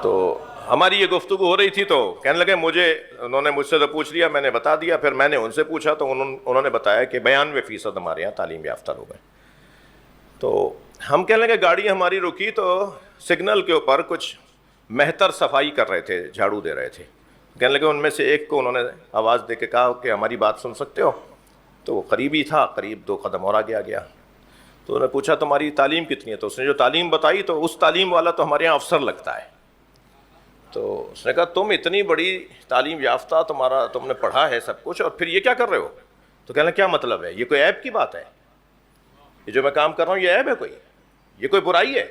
تو ہماری یہ گفتگو ہو رہی تھی تو کہنے لگے انہوں نے مجھ سے تو پوچھ لیا، میں نے بتا دیا. پھر میں نے ان سے پوچھا تو انہوں نے بتایا کہ 92% ہمارے یہاں تعلیم یافتہ لوگ ہیں. تو ہم کہنے لگے گاڑی ہماری رکی تو سگنل کے اوپر کچھ مہتر صفائی کر رہے تھے، جھاڑو دے رہے تھے. کہنے لگے ان میں سے ایک کو انہوں نے آواز دے کے کہا کہ ہماری بات سن سکتے ہو؟ تو وہ قریب ہی تھا، قریب 2 قدم اور آگے آ گیا. تو انہوں نے پوچھا تمہاری تعلیم کتنی ہے؟ تو اس نے جو تعلیم بتائی تو اس تعلیم والا تو ہمارے یہاں افسر لگتا ہے. تو اس نے کہا تم اتنی بڑی تعلیم یافتہ، تم نے پڑھا ہے سب کچھ، اور پھر یہ کیا کر رہے ہو؟ تو کہنے کیا مطلب ہے؟ یہ کوئی عیب کی بات ہے؟ یہ جو میں کام کر رہا ہوں یہ عیب ہے کوئی؟ یہ کوئی برائی ہے؟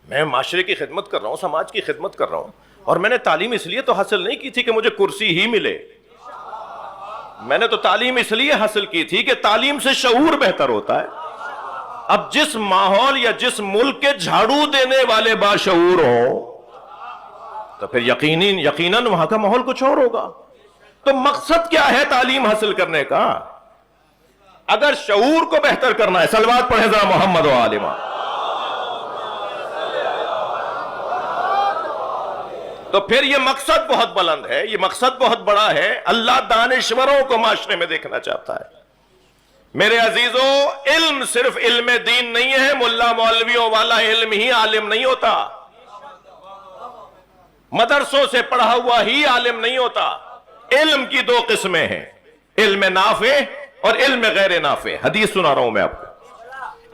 میں معاشرے کی خدمت کر رہا ہوں، سماج کی خدمت کر رہا ہوں، اور میں نے تعلیم اس لیے تو حاصل نہیں کی تھی کہ مجھے کرسی ہی ملے. میں نے تو تعلیم اس لیے حاصل کی تھی کہ تعلیم سے شعور بہتر ہوتا ہے. اب جس ماحول یا جس ملک کے جھاڑو دینے والے باشعور ہوں تو پھر یقیناً وہاں کا ماحول کچھ اور ہوگا. تو مقصد کیا ہے تعلیم حاصل کرنے کا؟ اگر شعور کو بہتر کرنا ہے، صلوات پڑھیں ذرا محمد و آل محمد. تو پھر یہ مقصد بہت بلند ہے، یہ مقصد بہت بڑا ہے. اللہ دانشوروں کو معاشرے میں دیکھنا چاہتا ہے. میرے عزیزوں، علم صرف علم دین نہیں ہے. ملا مولویوں والا علم ہی عالم نہیں ہوتا. مدرسوں سے پڑھا ہوا ہی عالم نہیں ہوتا. علم کی دو قسمیں ہیں، علم نافع اور علم غیر نافع. حدیث سنا رہا ہوں میں آپ کو.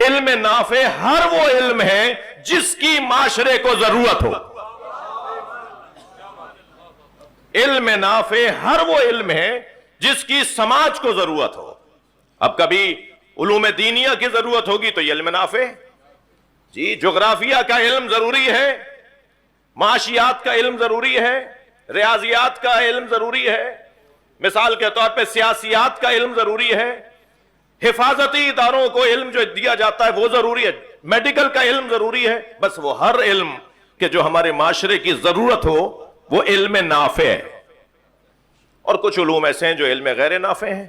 علم نافع ہر وہ علم ہے جس کی معاشرے کو ضرورت ہو. علم نافع ہر وہ علم ہے جس کی سماج کو ضرورت ہو. اب کبھی علوم دینیہ کی ضرورت ہوگی تو یہ علم نافع. جی جغرافیہ کا علم ضروری ہے، معاشیات کا علم ضروری ہے، ریاضیات کا علم ضروری ہے، مثال کے طور پہ سیاسیات کا علم ضروری ہے، حفاظتی اداروں کو علم جو دیا جاتا ہے وہ ضروری ہے، میڈیکل کا علم ضروری ہے. بس وہ ہر علم کہ جو ہمارے معاشرے کی ضرورت ہو وہ علم نافع ہے. اور کچھ علوم ایسے ہیں جو علم غیر نافع ہیں.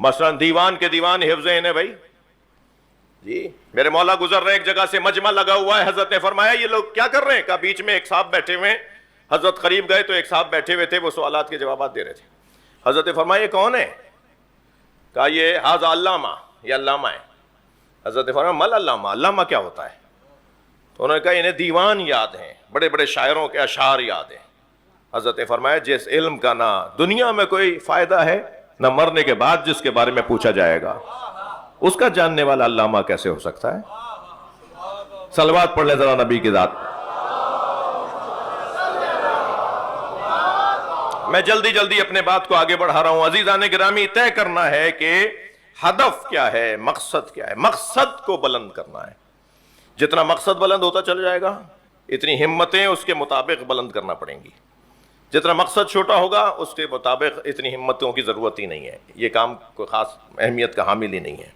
مثلا دیوان کے دیوان حفظ ہیں بھائی. جی میرے مولا گزر رہے ایک جگہ سے، مجمع لگا ہوا ہے. حضرت نے فرمایا یہ لوگ کیا کر رہے ہیں؟ کہا بیچ میں ایک صاحب بیٹھے ہوئے ہیں. حضرت قریب گئے تو ایک صاحب بیٹھے ہوئے تھے، وہ سوالات کے جوابات دے رہے تھے. حضرت نے فرمایا یہ کون ہے؟ کہا یہ حاذا علامہ، یہ علامہ ہے. حضرت نے فرمایا مل علامہ، علامہ کیا ہوتا ہے؟ تو انہوں نے کہا انہیں دیوان یاد ہیں، بڑے بڑے شاعروں کے اشعار یاد ہیں. حضرت نے فرمایا جس علم کا نہ دنیا میں کوئی فائدہ ہے نہ مرنے کے بعد جس کے بارے میں پوچھا جائے گا، اس کا جاننے والا علامہ کیسے ہو سکتا ہے؟ صلوات پڑھ لیں ذرا نبی کی ذات. میں جلدی اپنے بات کو آگے بڑھا رہا ہوں. عزیزان گرامی، طے کرنا ہے کہ ہدف کیا ہے، مقصد کیا ہے. مقصد کو بلند کرنا ہے. جتنا مقصد بلند ہوتا چل جائے گا اتنی ہمتیں اس کے مطابق بلند کرنا پڑیں گی. جتنا مقصد چھوٹا ہوگا اس کے مطابق اتنی ہمتوں کی ضرورت ہی نہیں ہے. یہ کام کوئی خاص اہمیت کا حامل ہی نہیں ہے.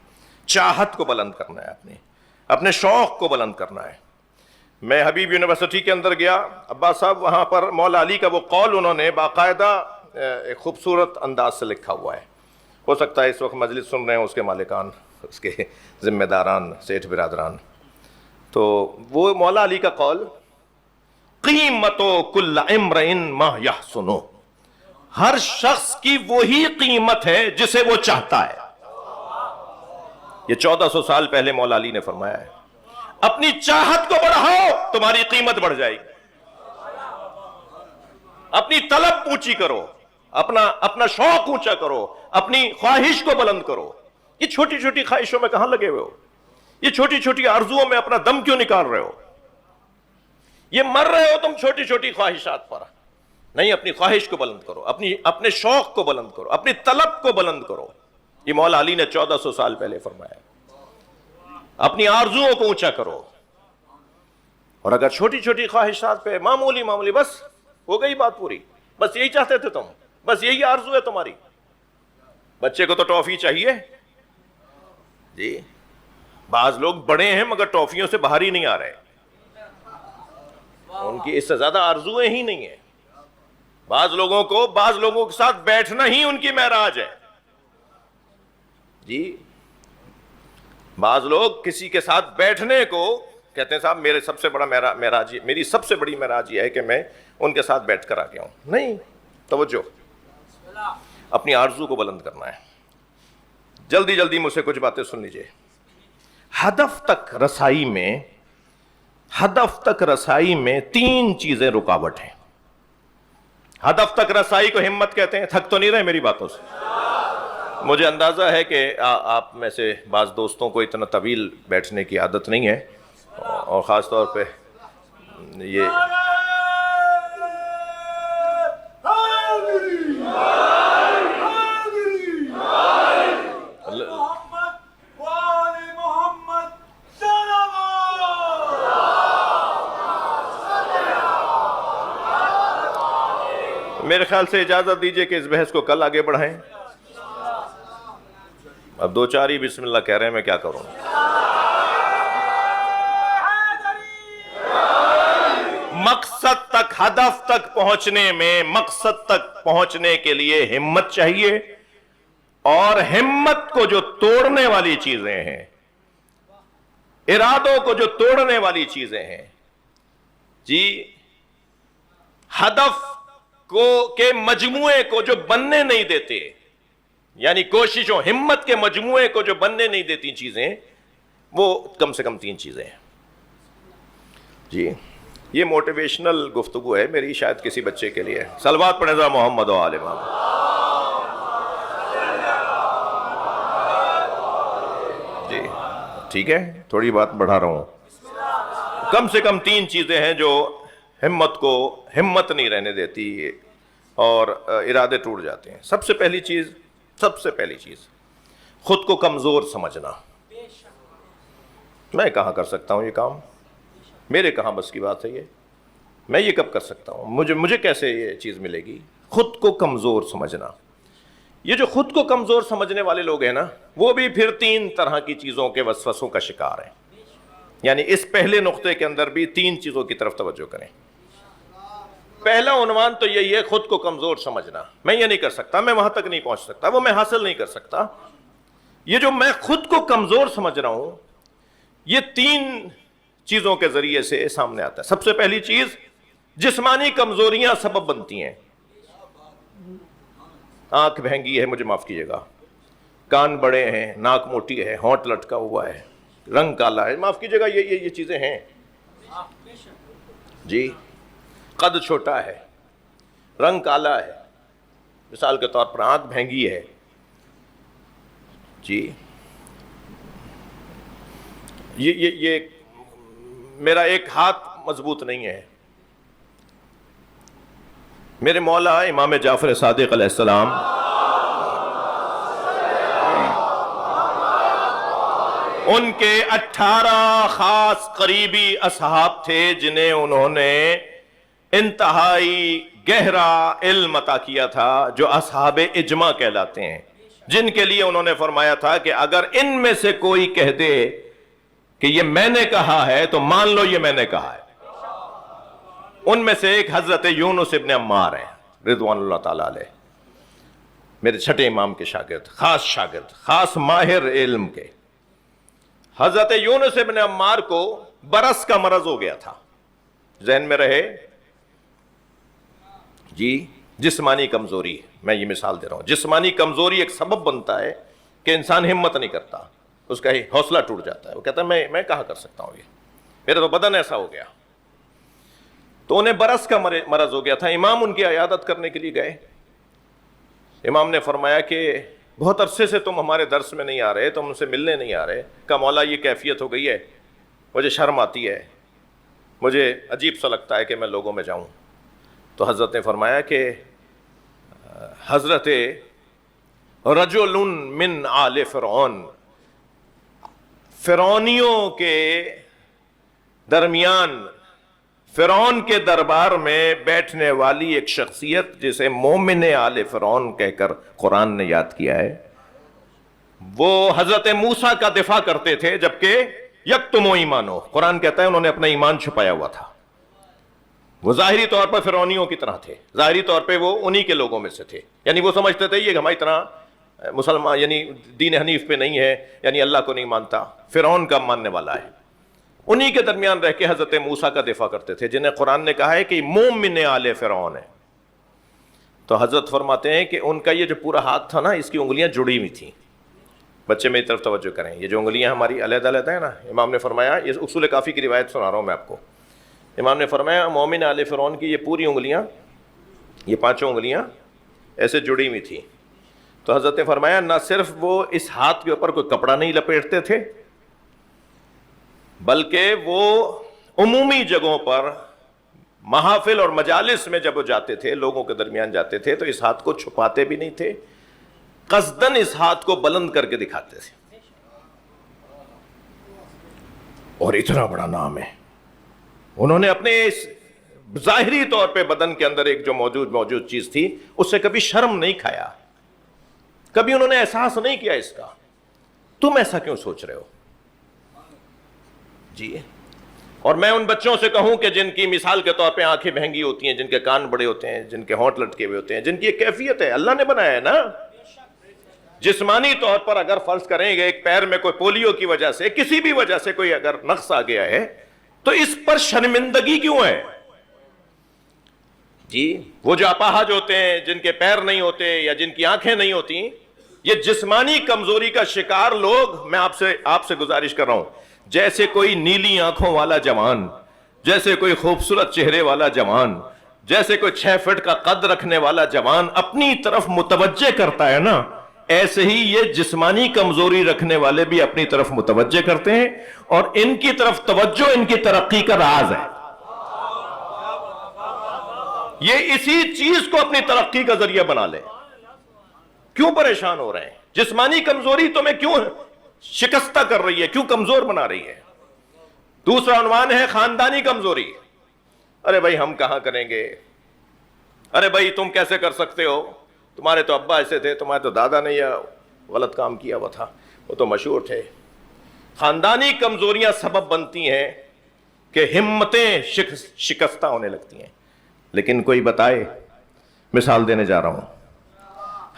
چاہت کو بلند کرنا ہے، اپنے شوق کو بلند کرنا ہے. میں حبیب یونیورسٹی کے اندر گیا، عباس صاحب وہاں پر مولا علی کا وہ قول انہوں نے باقاعدہ ایک خوبصورت انداز سے لکھا ہوا ہے. ہو سکتا ہے اس وقت مجلس سن رہے ہیں اس کے مالکان، اس کے ذمہ داران، سیٹھ برادران. تو وہ مولا علی کا قول، قیمت کل امرئ ما یحسن، ہر شخص کی وہی قیمت ہے جسے وہ چاہتا ہے. یہ 1400 سال پہلے مولا علی نے فرمایا ہے. اپنی چاہت کو بڑھاؤ تمہاری قیمت بڑھ جائے گی. اپنی طلب اونچی کرو، اپنا شوق اونچا کرو، اپنی خواہش کو بلند کرو. یہ چھوٹی چھوٹی خواہشوں میں کہاں لگے ہوئے ہو؟ یہ چھوٹی چھوٹی آرزوؤں میں اپنا دم کیوں نکال رہے ہو؟ یہ مر رہے ہو تم چھوٹی چھوٹی خواہشات پر. نہیں، اپنی خواہش کو بلند کرو، اپنے شوق کو بلند کرو، اپنی طلب کو بلند کرو. یہ مولا علی نے 1400 سال پہلے فرمایا. اپنی آرزوؤں کو اونچا کرو. اور اگر چھوٹی چھوٹی خواہشات پہ معمولی بس ہو گئی بات پوری. بس یہی چاہتے تھے تم، بس یہی آرزو ہے تمہاری. بچے کو تو ٹافی چاہیے. جی بعض لوگ بڑے ہیں مگر ٹافیوں سے باہر ہی نہیں آ رہے. ان کی اس سے زیادہ آرزویں ہی نہیں ہیں. بعض لوگوں کے ساتھ بیٹھنا ہی ان کی معراج ہے. جی بعض لوگ کسی کے ساتھ بیٹھنے کو کہتے ہیں صاحب میری سب سے بڑی معراج یہ ہے کہ میں ان کے ساتھ بیٹھ کر آ گیا ہوں. نہیں، توجہ، اپنی آرزو کو بلند کرنا ہے. جلدی مجھ سے کچھ باتیں سن لیجئے. ہدف تک رسائی میں 3 چیزیں رکاوٹ ہیں. ہدف تک رسائی کو ہمت کہتے ہیں. تھک تو نہیں رہے میری باتوں سے؟ مجھے اندازہ ہے کہ آپ میں سے بعض دوستوں کو اتنا طویل بیٹھنے کی عادت نہیں ہے، اور خاص طور پہ یہ میرے خیال سے اجازت دیجئے کہ اس بحث کو کل آگے بڑھائیں. اب 2-4 ہی بسم اللہ کہہ رہے ہیں، میں کیا کروں. مقصد تک، ہدف تک پہنچنے میں، مقصد تک پہنچنے کے لیے ہمت چاہیے. اور ہمت کو جو توڑنے والی چیزیں ہیں، ارادوں کو جو توڑنے والی چیزیں ہیں، جی ہدف کے مجموعے کو جو بننے نہیں دیتے، یعنی کوششوں، ہمت کے مجموعے کو جو بننے نہیں دیتی چیزیں، وہ کم سے کم 3 چیزیں ہیں. جی یہ موٹیویشنل گفتگو ہے میری، شاید کسی بچے کے لیے. صلوات پڑھیں ذرا محمد و آل محمد. جی ٹھیک ہے، تھوڑی بات بڑھا رہا ہوں. کم سے کم 3 چیزیں ہیں جو ہمت کو ہمت نہیں رہنے دیتی اور ارادے ٹوٹ جاتے ہیں. سب سے پہلی چیز خود کو کمزور سمجھنا. میں کہاں کر سکتا ہوں یہ کام، میرے کہاں بس کی بات ہے یہ، میں یہ کب کر سکتا ہوں، مجھے کیسے یہ چیز ملے گی. خود کو کمزور سمجھنا. یہ جو خود کو کمزور سمجھنے والے لوگ ہیں نا، وہ بھی پھر 3 طرح کی چیزوں کے وسوسوں کا شکار ہیں. یعنی اس پہلے نقطے کے اندر بھی 3 چیزوں کی طرف توجہ کریں. پہلا عنوان تو یہی ہے، خود کو کمزور سمجھنا. میں یہ نہیں کر سکتا، میں وہاں تک نہیں پہنچ سکتا، وہ میں حاصل نہیں کر سکتا. یہ جو میں خود کو کمزور سمجھ رہا ہوں، یہ 3 چیزوں کے ذریعے سے سامنے آتا ہے. سب سے پہلی چیز، جسمانی کمزوریاں سبب بنتی ہیں. آنکھ بہنگی ہے، مجھے معاف کیجیے گا، کان بڑے ہیں، ناک موٹی ہے، ہونٹ لٹکا ہوا ہے، رنگ کالا ہے، معاف کیجیے گا، یہ چیزیں ہیں. جی قد چھوٹا ہے، رنگ کالا ہے، مثال کے طور پر آنکھ بہنگی ہے. جی یہ میرا ایک ہاتھ مضبوط نہیں ہے. میرے مولا امام جعفر صادق علیہ السلام ان کے 18 خاص قریبی اصحاب تھے جنہیں انہوں نے انتہائی گہرا علم عطا کیا تھا، جو اصحاب اجماع کہلاتے ہیں، جن کے لیے انہوں نے فرمایا تھا کہ اگر ان میں سے کوئی کہہ دے کہ یہ میں نے کہا ہے تو مان لو یہ میں نے کہا ہے. ان میں سے ایک حضرت یونس ابن عمار ہیں رضوان اللہ تعالیٰ علیہ، میرے چھٹے امام کے شاگرد، خاص ماہر علم کے. حضرت یونس ابن عمار کو برس کا مرض ہو گیا تھا. ذہن میں رہے جی، جسمانی کمزوری. میں یہ مثال دے رہا ہوں، جسمانی کمزوری ایک سبب بنتا ہے کہ انسان ہمت نہیں کرتا، اس کا حوصلہ ٹوٹ جاتا ہے. وہ کہتا ہے میں کہاں کر سکتا ہوں، یہ میرا تو بدن ایسا ہو گیا. تو انہیں برس کا مرض ہو گیا تھا. امام ان کی عیادت کرنے کے لیے گئے. امام نے فرمایا کہ بہت عرصے سے تم ہمارے درس میں نہیں آ رہے، تم ان سے ملنے نہیں آ رہے. کہا مولا یہ کیفیت ہو گئی ہے، مجھے شرم آتی ہے، مجھے عجیب سا لگتا ہے کہ میں لوگوں میں جاؤں. تو حضرت نے فرمایا کہ حضرت رجل من آل فرعون، فرعونیوں کے درمیان، فرعون کے دربار میں بیٹھنے والی ایک شخصیت جسے مومن آل فرعون کہہ کر قرآن نے یاد کیا ہے، وہ حضرت موسیٰ کا دفاع کرتے تھے جبکہ یکتموا ایمانہ، قرآن کہتا ہے انہوں نے اپنا ایمان چھپایا ہوا تھا. وہ ظاہری طور پر فرعونیوں کی طرح تھے، ظاہری طور پہ وہ انہی کے لوگوں میں سے تھے. یعنی وہ سمجھتے تھے یہ ہماری طرح مسلمان، یعنی دین حنیف پہ نہیں ہے، یعنی اللہ کو نہیں مانتا، فرعون کا ماننے والا ہے. انہی کے درمیان رہ کے حضرت موسیٰ کا دفاع کرتے تھے، جنہیں قرآن نے کہا ہے کہ مومن آل فرعون ہے. تو حضرت فرماتے ہیں کہ ان کا یہ جو پورا ہاتھ تھا نا، اس کی انگلیاں جڑی ہوئی تھیں. بچے میری طرف توجہ کریں، یہ جو انگلیاں ہماری علیحدہ علیحدہ ہیں نا، امام نے فرمایا، یہ اصول کافی کی روایت سنا رہا ہوں میں آپ کو. امام نے فرمایا مومن آل فرعون کی یہ پوری انگلیاں، یہ 5 انگلیاں ایسے جڑی ہوئی تھیں. تو حضرت نے فرمایا نہ صرف وہ اس ہاتھ کے اوپر کوئی کپڑا نہیں لپیٹتے تھے، بلکہ وہ عمومی جگہوں پر محافل اور مجالس میں جب وہ جاتے تھے، لوگوں کے درمیان جاتے تھے، تو اس ہاتھ کو چھپاتے بھی نہیں تھے، قصدن اس ہاتھ کو بلند کر کے دکھاتے تھے. اور اتنا بڑا نام ہے، انہوں نے اپنے اس ظاہری طور پہ بدن کے اندر ایک جو موجود چیز تھی، اس سے کبھی شرم نہیں کھایا، کبھی انہوں نے احساس نہیں کیا اس کا. تم ایسا کیوں سوچ رہے ہو جی؟ اور میں ان بچوں سے کہوں کہ جن کی مثال کے طور پہ آنکھیں بہنگی ہوتی ہیں، جن کے کان بڑے ہوتے ہیں، جن کے ہونٹ لٹکے ہوئے ہوتے ہیں، جن کی ایک کیفیت ہے، اللہ نے بنایا ہے نا. جسمانی طور پر اگر فرض کریں گے ایک پیر میں کوئی پولیو کی وجہ سے، کسی بھی وجہ سے کوئی اگر نقص آ گیا ہے، تو اس پر شرمندگی کیوں ہے جی؟ وہ جو اپاہج ہوتے ہیں، جن کے پیر نہیں ہوتے یا جن کی آنکھیں نہیں ہوتی، یہ جسمانی کمزوری کا شکار لوگ، میں آپ سے گزارش کر رہا ہوں، جیسے کوئی نیلی آنکھوں والا جوان جیسے کوئی خوبصورت چہرے والا جوان، جیسے کوئی 6 فٹ کا قد رکھنے والا جوان اپنی طرف متوجہ کرتا ہے نا، ایسے ہی یہ جسمانی کمزوری رکھنے والے بھی اپنی طرف متوجہ کرتے ہیں، اور ان کی طرف توجہ ان کی ترقی کا راز ہے۔ یہ اسی چیز کو اپنی ترقی کا ذریعہ بنا لے۔ کیوں پریشان ہو رہے ہیں؟ جسمانی کمزوری تمہیں کیوں شکستہ کر رہی ہے، کیوں کمزور بنا رہی ہے؟ دوسرا عنوان ہے خاندانی کمزوری۔ ارے بھائی ہم کہاں کریں گے، ارے بھائی تم کیسے کر سکتے ہو، تمہارے تو ابا ایسے تھے، تمہارے تو دادا نے یہ غلط کام کیا ہوا تھا، وہ تو مشہور تھے۔ خاندانی کمزوریاں سبب بنتی ہیں کہ ہمتیں شکستہ ہونے لگتی ہیں۔ لیکن کوئی بتائے، مثال دینے جا رہا ہوں،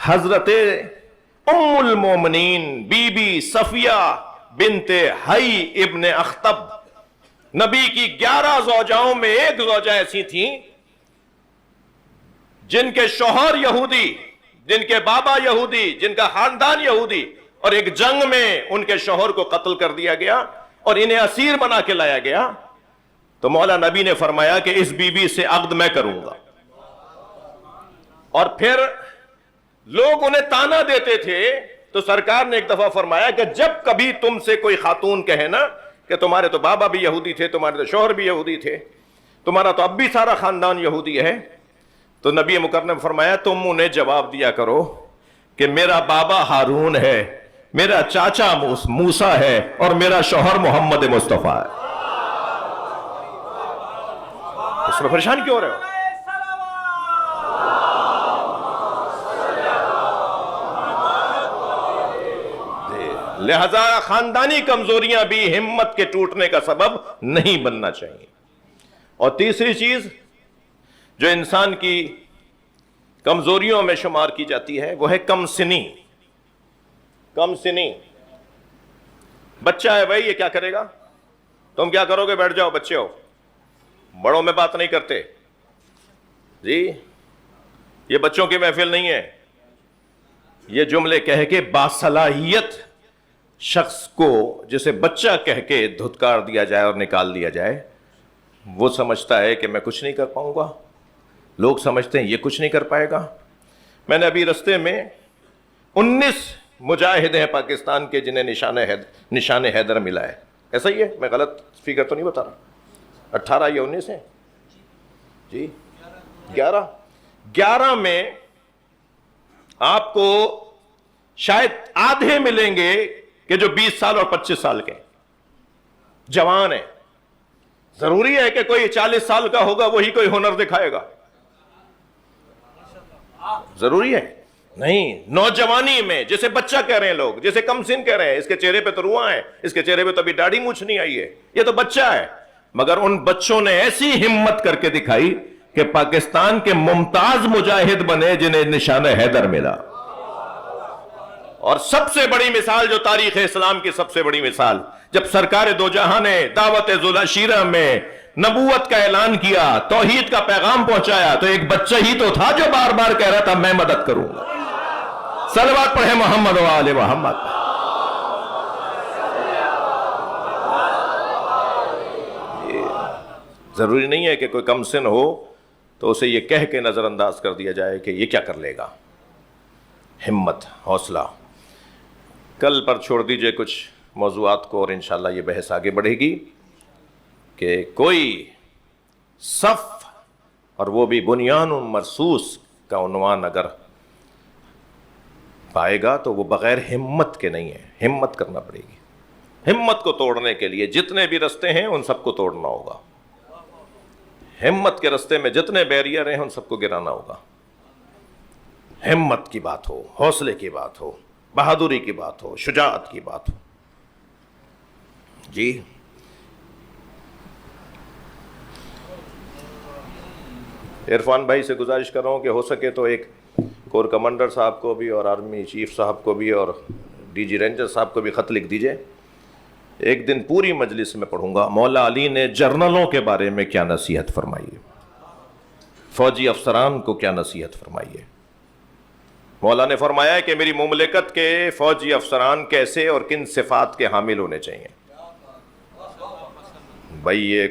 حضرت ام المومنین بی بی صفیہ بنت حی ابن اخطب، نبی کی 11 زوجاؤں میں ایک زوجہ ایسی تھیں جن کے شوہر یہودی، جن کے بابا یہودی، جن کا خاندان یہودی، اور ایک جنگ میں ان کے شوہر کو قتل کر دیا گیا اور انہیں اسیر بنا کے لایا گیا۔ تو مولا نبی نے فرمایا کہ اس بی بی سے عقد میں کروں گا، اور پھر لوگ انہیں تانا دیتے تھے، تو سرکار نے ایک دفعہ فرمایا کہ جب کبھی تم سے کوئی خاتون کہے نا کہ تمہارے تو بابا بھی یہودی تھے، تمہارے تو شوہر بھی یہودی تھے، تمہارا تو اب بھی سارا خاندان یہودی ہے، تو نبی مکرم نے فرمایا تم انہیں جواب دیا کرو کہ میرا بابا ہارون ہے، میرا چاچا موسیٰ ہے، اور میرا شوہر محمد مصطفیٰ ہے۔ اس میں پریشان کیوں ہو رہے ہو؟ لہذا خاندانی کمزوریاں بھی ہمت کے ٹوٹنے کا سبب نہیں بننا چاہیے۔ اور تیسری چیز جو انسان کی کمزوریوں میں شمار کی جاتی ہے وہ ہے کم سنی۔ کم سنی، بچہ ہے بھائی، یہ کیا کرے گا؟ تم کیا کرو گے؟ بیٹھ جاؤ، بچے ہو، بڑوں میں بات نہیں کرتے جی، یہ بچوں کی محفل نہیں ہے۔ یہ جملے کہہ کے باصلاحیت شخص کو، جسے بچہ کہہ کے دھتکار دیا جائے اور نکال دیا جائے، وہ سمجھتا ہے کہ میں کچھ نہیں کر پاؤں گا، لوگ سمجھتے ہیں یہ کچھ نہیں کر پائے گا۔ میں نے ابھی رستے میں 19 مجاہد ہیں پاکستان کے جنہیں نشان حیدر ملا ہے، ایسا ہی ہے؟ میں غلط فگر تو نہیں بتا رہا؟ 18 یا 19 ہیں جی، 11 میں آپ کو شاید آدھے ملیں گے کہ جو 20 سال اور 25 سال کے جوان ہیں۔ ضروری ہے کہ کوئی 40 سال کا ہوگا وہی کوئی ہنر دکھائے گا؟ ضروری ہے نہیں۔ نوجوانی میں جسے بچہ کہہ رہے ہیں لوگ، جسے کم سن کہہ رہے ہیں، اس کے چہرے پہ تو رواں ہے، اس کے چہرے پہ تو ابھی داڑھی مونچھ نہیں آئی ہے، یہ تو بچہ ہے، مگر ان بچوں نے ایسی ہمت کر کے دکھائی کہ پاکستان کے ممتاز مجاہد بنے جنہیں نشان حیدر ملا۔ اور سب سے بڑی مثال جو تاریخ اسلام کی سب سے بڑی مثال، جب سرکار دو جہاں نے دعوت ذوالعشیرہ میں نبوت کا اعلان کیا، توحید کا پیغام پہنچایا، تو ایک بچہ ہی تو تھا جو بار بار کہہ رہا تھا میں مدد کروں گا۔ صلوات پڑھیں محمد و آل محمد۔ ضروری نہیں ہے کہ کوئی کم سن ہو تو اسے یہ کہہ کے نظر انداز کر دیا جائے کہ یہ کیا کر لے گا۔ ہمت، حوصلہ۔ کل پر چھوڑ دیجئے کچھ موضوعات کو، اور انشاءاللہ یہ بحث آگے بڑھے گی کہ کوئی صف، اور وہ بھی بنیان مرصوص کا عنوان اگر پائے گا تو وہ بغیر ہمت کے نہیں ہے، ہمت کرنا پڑے گی۔ ہمت کو توڑنے کے لیے جتنے بھی رستے ہیں ان سب کو توڑنا ہوگا، ہمت کے رستے میں جتنے بیریئر ہیں ان سب کو گرانا ہوگا۔ ہمت کی بات ہو، حوصلے کی بات ہو، بہادری کی بات ہو، شجاعت کی بات ہو جی۔ عرفان بھائی سے گزارش کر رہا ہوں کہ ہو سکے تو ایک کور کمانڈر صاحب کو بھی اور آرمی چیف صاحب کو بھی اور ڈی جی رینجر صاحب کو بھی خط لکھ دیجئے۔ ایک دن پوری مجلس میں پڑھوں گا مولا علی نے جرنلوں کے بارے میں کیا نصیحت فرمائی ہے، فوجی افسران کو کیا نصیحت فرمائی ہے۔ مولا نے فرمایا ہے کہ میری مملکت کے فوجی افسران کیسے اور کن صفات کے حامل ہونے چاہیے۔ بھائی یہ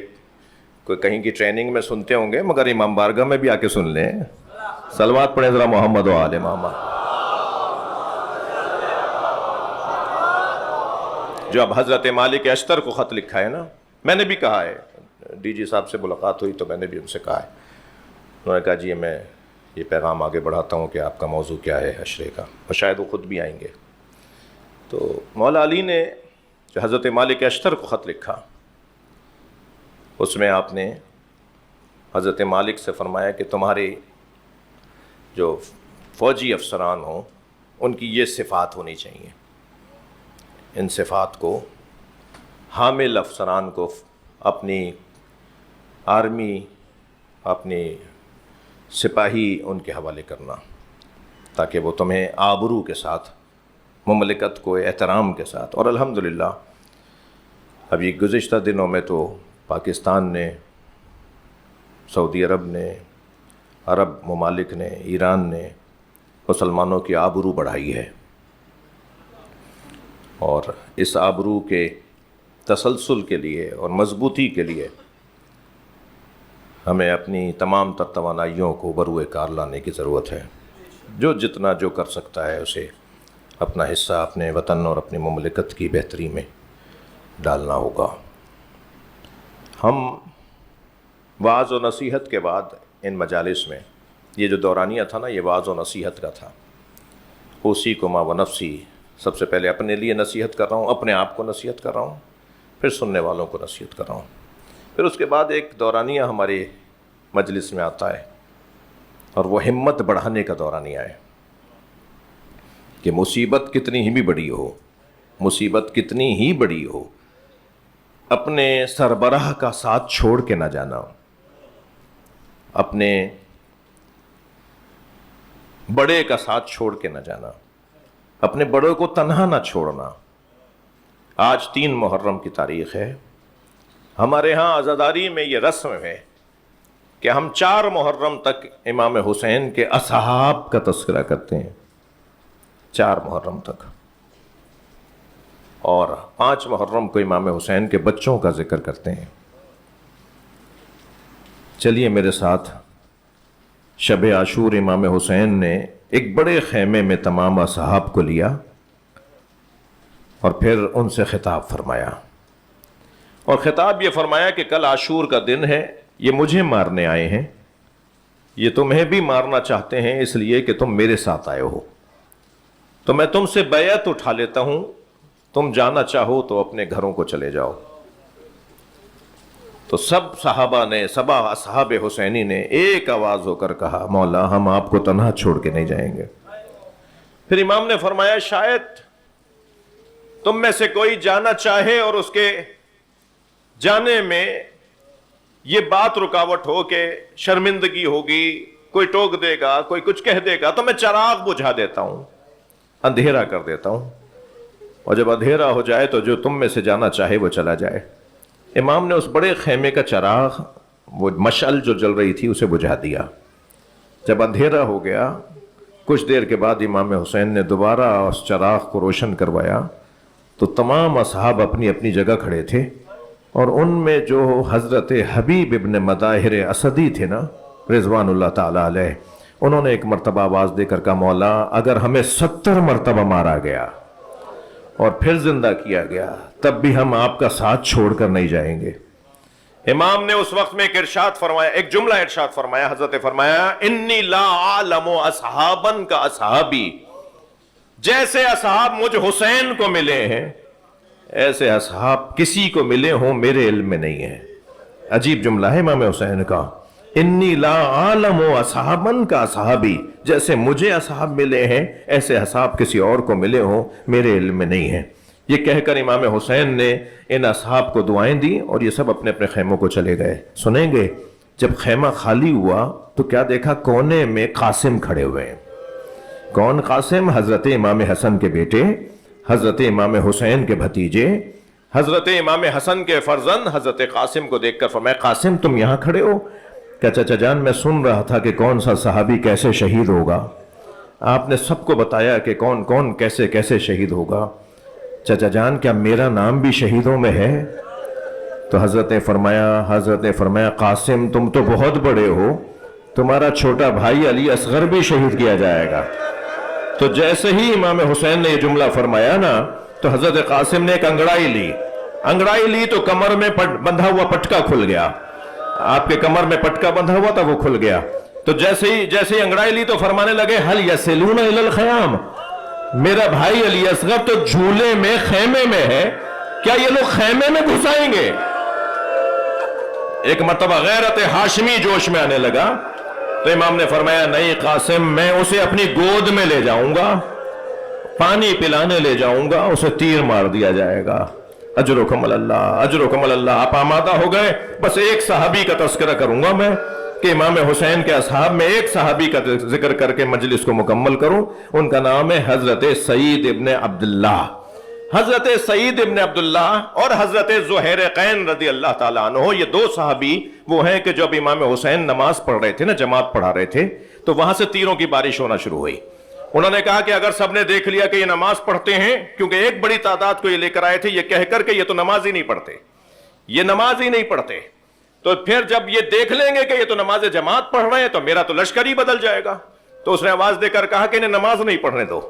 کوئی کہیں کی ٹریننگ میں سنتے ہوں گے، مگر امام بارگاہ میں بھی آ کے سن لیں. صلوات پڑھیں ذرا محمد و آل محمد. جو اب حضرت مالک اشتر کو خط لکھا ہے نا، میں نے بھی کہا ہے، ڈی جی صاحب سے ملاقات ہوئی تو میں نے بھی ان سے کہا ہے. انہوں نے کہا جی میں یہ پیغام آگے بڑھاتا ہوں کہ آپ کا موضوع کیا ہے اشرے کا، اور شاید وہ خود بھی آئیں گے. تو مولا علی نے جو حضرت مالک اشتر کو خط لکھا، اس میں آپ نے حضرت مالک سے فرمایا کہ تمہارے جو فوجی افسران ہوں ان کی یہ صفات ہونی چاہیے. ان صفات کو حامل افسران کو اپنی آرمی، اپنی سپاہی ان کے حوالے کرنا، تاکہ وہ تمہیں آبرو کے ساتھ، مملکت کو احترام کے ساتھ. اور الحمدللہ ابھی گزشتہ دنوں میں تو پاکستان نے، سعودی عرب نے، عرب ممالک نے، ایران نے مسلمانوں کی آبرو بڑھائی ہے. اور اس آبرو کے تسلسل کے لیے اور مضبوطی کے لیے ہمیں اپنی تمام تر توانائیوں کو بروئے کار لانے کی ضرورت ہے. جو جتنا جو کر سکتا ہے اسے اپنا حصہ اپنے وطن اور اپنی مملکت کی بہتری میں ڈالنا ہوگا. ہم وعظ و نصیحت کے بعد ان مجالس میں، یہ جو دورانیہ تھا نا، یہ وعظ و نصیحت کا تھا. اوصیکما و نفسی، سب سے پہلے اپنے لیے نصیحت کر رہا ہوں، اپنے آپ کو نصیحت کر رہا ہوں، پھر سننے والوں کو نصیحت کر رہا ہوں. پھر اس کے بعد ایک دورانیہ ہمارے مجلس میں آتا ہے، اور وہ ہمت بڑھانے کا دورانیہ ہے کہ مصیبت کتنی ہی بھی بڑی ہو، مصیبت کتنی ہی بڑی ہو، اپنے سربراہ کا ساتھ چھوڑ کے نہ جانا، اپنے بڑے کا ساتھ چھوڑ کے نہ جانا، اپنے بڑوں کو تنہا نہ چھوڑنا. آج 3 محرم کی تاریخ ہے. ہمارے ہاں عزاداری میں یہ رسم ہے کہ ہم 4 محرم تک امام حسین کے اصحاب کا تذکرہ کرتے ہیں، 4 محرم تک، اور 5 محرم کو امام حسین کے بچوں کا ذکر کرتے ہیں. چلیے میرے ساتھ شب عاشور امام حسین نے ایک بڑے خیمے میں تمام اصحاب کو لیا اور پھر ان سے خطاب فرمایا، اور خطاب یہ فرمایا کہ کل عاشور کا دن ہے، یہ مجھے مارنے آئے ہیں، یہ تمہیں بھی مارنا چاہتے ہیں، اس لیے کہ تم میرے ساتھ آئے ہو، تو میں تم سے بیعت اٹھا لیتا ہوں، تم جانا چاہو تو اپنے گھروں کو چلے جاؤ. تو سب صحابہ نے، سب اصحاب حسینی نے ایک آواز ہو کر کہا، مولا ہم آپ کو تنہا چھوڑ کے نہیں جائیں گے. پھر امام نے فرمایا شاید تم میں سے کوئی جانا چاہے اور اس کے جانے میں یہ بات رکاوٹ ہو کہ شرمندگی ہوگی، کوئی ٹوک دے گا، کوئی کچھ کہہ دے گا، تو میں چراغ بجھا دیتا ہوں، اندھیرا کر دیتا ہوں، اور جب اندھیرا ہو جائے تو جو تم میں سے جانا چاہے وہ چلا جائے. امام نے اس بڑے خیمے کا چراغ، وہ مشعل جو جل رہی تھی، اسے بجھا دیا. جب اندھیرا ہو گیا، کچھ دیر کے بعد امام حسین نے دوبارہ اس چراغ کو روشن کروایا تو تمام اصحاب اپنی اپنی جگہ کھڑے تھے، اور ان میں جو حضرت حبیب ابن مظاہر اسدی تھے نا رضوان اللہ تعالیٰ علیہ، انہوں نے ایک مرتبہ آواز دے کر کہا، مولا اگر ہمیں 70 مرتبہ مارا گیا اور پھر زندہ کیا گیا تب بھی ہم آپ کا ساتھ چھوڑ کر نہیں جائیں گے. امام نے اس وقت میں ایک ارشاد فرمایا، ایک جملہ ارشاد فرمایا، حضرت فرمایا انی لا اعلم اصحابا کا اصحابی، جیسے اصحاب مجھ حسین کو ملے ہیں ایسے اصحاب کسی کو ملے ہوں میرے علم میں نہیں ہے. عجیب جملہ ہے امام حسین کا، انی لا اعلم اصحابا کا اصحابی، جیسے مجھے اصحاب ملے ہیں ایسے اصحاب کسی اور کو ملے ہوں میرے علم میں نہیں ہے. یہ کہہ کر امام حسین نے ان اصحاب کو دعائیں دی اور یہ سب اپنے اپنے خیموں کو چلے گئے. سنیں گے جب خیمہ خالی ہوا تو کیا دیکھا، کونے میں قاسم کھڑے ہوئے ہیں. کون قاسم؟ حضرت امام حسن کے بیٹے، حضرت امام حسین کے بھتیجے، حضرت امام حسن کے فرزند حضرت قاسم کو دیکھ کر فرمایا، قاسم تم یہاں کھڑے ہو؟ کہ چچا جان میں سن رہا تھا کہ کون سا صحابی کیسے شہید ہوگا، آپ نے سب کو بتایا کہ کون کون کیسے کیسے شہید ہوگا، چچا جان کیا میرا نام بھی شہیدوں میں ہے؟ تو حضرت نے فرمایا قاسم تم تو بہت بڑے ہو، تمہارا چھوٹا بھائی علی اصغر بھی شہید کیا جائے گا۔ تو جیسے ہی امام حسین نے یہ جملہ فرمایا نا تو حضرت قاسم نے ایک انگڑائی لی تو کمر میں بندھا ہوا پٹکا کھل گیا۔ آپ کے کمر میں پٹکا بندھا ہوا تھا، وہ کھل گیا۔ تو جیسے ہی انگڑائی لی تو فرمانے لگے حل یسلون الی الخیام، میرا بھائی علی اصغر تو جھولے میں خیمے میں ہے، کیا یہ لوگ خیمے میں گھسائیں گے؟ ایک مرتبہ غیرت ہاشمی جوش میں آنے لگا تو امام نے فرمایا نہیں قاسم، میں اسے اپنی گود میں لے جاؤں گا، پانی پلانے لے جاؤں گا، اسے تیر مار دیا جائے گا۔ اجرکم اللہ۔ آپ آمادہ ہو گئے؟ بس ایک صحابی کا تذکرہ کروں گا میں کہ امام حسین کے اصحاب میں ایک صحابی کا ذکر کر کے مجلس کو مکمل کروں۔ ان کا نام ہے حضرت سعید ابن عبداللہ۔ حضرت سعید ابن عبداللہ اور حضرت زہیرقین رضی اللہ تعالیٰ عنہ، یہ دو صحابی وہ ہیں کہ جب امام حسین نماز پڑھ رہے تھے نا، جماعت پڑھا رہے تھے، تو وہاں سے تیروں کی بارش ہونا شروع ہوئی۔ انہوں نے کہا کہ اگر سب نے دیکھ لیا کہ یہ نماز پڑھتے ہیں، کیونکہ ایک بڑی تعداد کو یہ لے کر آئے تھے یہ کہہ کر کہ یہ تو نماز ہی نہیں پڑھتے، تو پھر جب یہ دیکھ لیں گے کہ یہ تو نماز جماعت پڑھ رہے ہیں تو میرا تو لشکر ہی بدل جائے گا۔ تو اس نے آواز دے کر کہا کہ انہیں نماز نہیں پڑھنے دو۔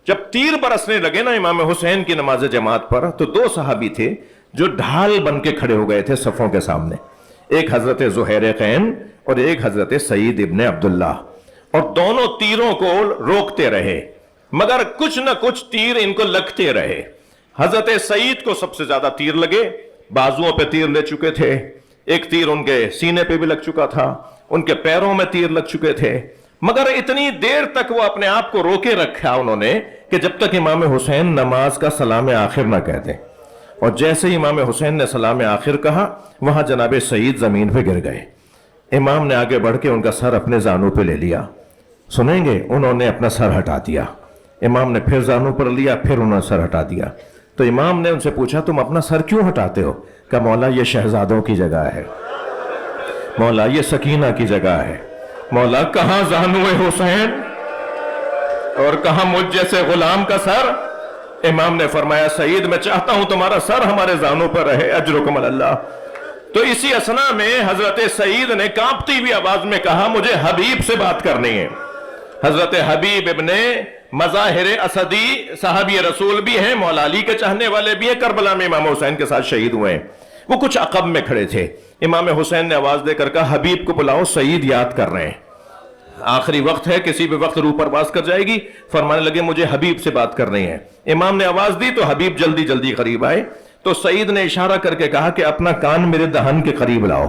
جب تیر برسنے لگے نا امام حسین کی نماز جماعت پر، تو دو صحابی تھے جو ڈھال بن کے کھڑے ہو گئے تھے صفوں کے سامنے، ایک حضرت زہیرقین اور ایک حضرت سعید ابن عبداللہ، اور دونوں تیروں کو روکتے رہے مگر کچھ نہ کچھ تیر ان کو لگتے رہے۔ حضرت سعید کو سب سے زیادہ تیر لگے، بازوؤں پہ تیر لے چکے تھے، ایک تیر ان کے سینے پہ بھی لگ چکا تھا، ان کے پیروں میں تیر لگ چکے تھے، مگر اتنی دیر تک وہ اپنے آپ کو روکے رکھا انہوں نے کہ جب تک امام حسین نماز کا سلام آخر نہ کہہ دیں۔ اور جیسے ہی امام حسین نے سلام آخر کہا، وہاں جناب سعید زمین پہ گر گئے۔ امام نے آگے بڑھ کے ان کا سر اپنے زانوں پہ لے لیا، سنیں گے، انہوں نے اپنا سر ہٹا دیا۔ امام نے پھر زانوں پر لیا، پھر انہوں نے سر ہٹا دیا۔ تو امام نے ان سے پوچھا تم اپنا سر کیوں ہٹاتے ہو؟ کہ مولا یہ شہزادوں کی جگہ ہے، مولا یہ سکینہ کی جگہ ہے، مولا کہاں زانوئے حسین اور کہاں مجھ جیسے غلام کا سر؟ امام نے فرمایا سعید میں چاہتا ہوں تمہارا سر ہمارے زانوں پر رہے، اجرکم اللہ۔ تو اسی اثنا میں حضرت سعید نے کانپتی ہوئی آواز میں کہا مجھے حبیب سے بات کرنی ہے۔ حضرت حبیب ابن مظاہر اسدی صحابی رسول بھی ہیں، مولا علی کے چاہنے والے بھی ہیں، کربلا میں امام حسین کے ساتھ شہید ہوئے ہیں۔ وہ کچھ عقب میں کھڑے تھے، امام حسین نے آواز دے کر کہا حبیب کو بلاؤ، سعید یاد کر رہے ہیں، آخری وقت ہے، کسی بھی وقت روح پرواز کر جائے گی۔ فرمانے لگے مجھے حبیب سے بات کرنی ہے۔ امام نے آواز دی تو حبیب جلدی جلدی قریب آئے، تو سعید نے اشارہ کر کے کہا کہ اپنا کان میرے دہن کے قریب لاؤ۔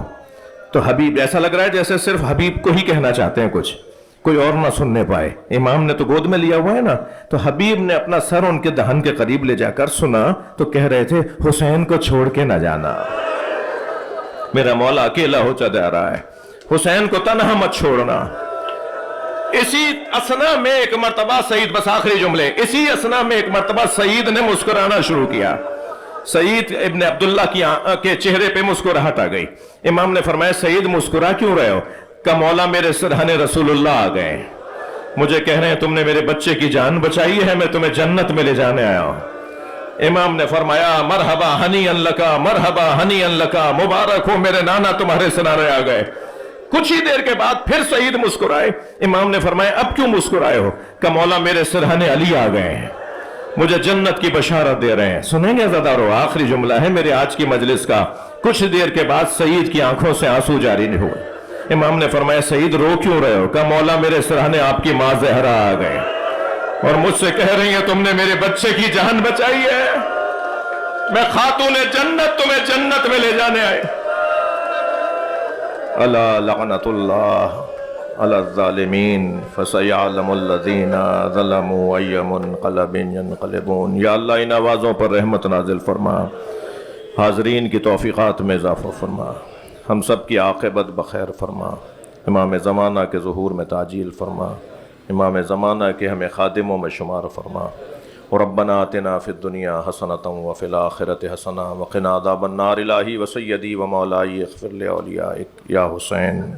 تو حبیب ایسا لگ رہا ہے جیسے صرف حبیب کو ہی کہنا چاہتے ہیں کچھ، کوئی اور نہ سننے پائے۔ امام نے تو گود میں لیا ہوا ہے نا، تو حبیب نے اپنا سر ان کے دہن کے قریب لے جا کر سنا تو کہہ رہے تھے حسین کو چھوڑ کے نہ جانا، میرا مولا اکیلا ہو چلا رہا ہے، حسین کو تنہا مت چھوڑنا۔ اسی اسنا میں ایک مرتبہ سعید، بس آخری جملے، اسی اسنا میں ایک مرتبہ سعید نے مسکرانا شروع کیا۔ سعید ابن عبداللہ کے چہرے پہ مسکراہٹ آ گئی۔ امام نے فرمایا سعید مسکرا کیوں رہے ہو؟ کہ مولا میرے سرحنے رسول اللہ آ گئے، مجھے کہہ رہے ہیں تم نے میرے بچے کی جان بچائی ہے، میں تمہیں جنت میں لے جانے آیا ہوں۔ امام نے فرمایا مرحبا ہنی ان لکا، مرحبا ہنی ان لکا، مبارک ہو میرے نانا تمہارے سرانے آ گئے۔ کچھ ہی دیر کے بعد پھر سعید مسکرائے۔ امام نے فرمایا اب کیوں مسکرائے ہو؟ کہ مولا میرے سرحنے علی آ گئے ہیں، مجھے جنت کی بشارت دے رہے ہیں۔ سنیں گے عزادارو، آخری جملہ ہے میرے آج کی مجلس کا۔ کچھ دیر کے بعد سعید کی آنکھوں سے آنسو جاری نہیں ہوئے۔ امام نے فرمایا سعید رو کیوں رہے ہو؟ کہ مولا میرے سرحنے آپ کی ماں زہرا آ گئے اور مجھ سے کہہ رہی ہیں تم نے میرے بچے کی جان بچائی ہے، میں خاتون جنت تمہیں جنت میں لے جانے آئے۔ الا لعنت اللہ علی الظالمین فسیعلم الذین ظلموا ای منقلب ینقلبون۔ یا اللہ ان آوازوں پر رحمت نازل فرما، حاضرین کی توفیقات میں اضافہ فرما، ہم سب کی عاقبت بخیر فرما، امام زمانہ کے ظہور میں تعجیل فرما، امام زمانہ کے ہمیں خادموں میں شمار فرما۔ ربنا آتنا فی الدنیا حسنۃ وفی الآخرۃ حسنۃ وقنا عذاب النار۔ الہی و سیدی و مولائی اغفر لاولیائک یا حسین۔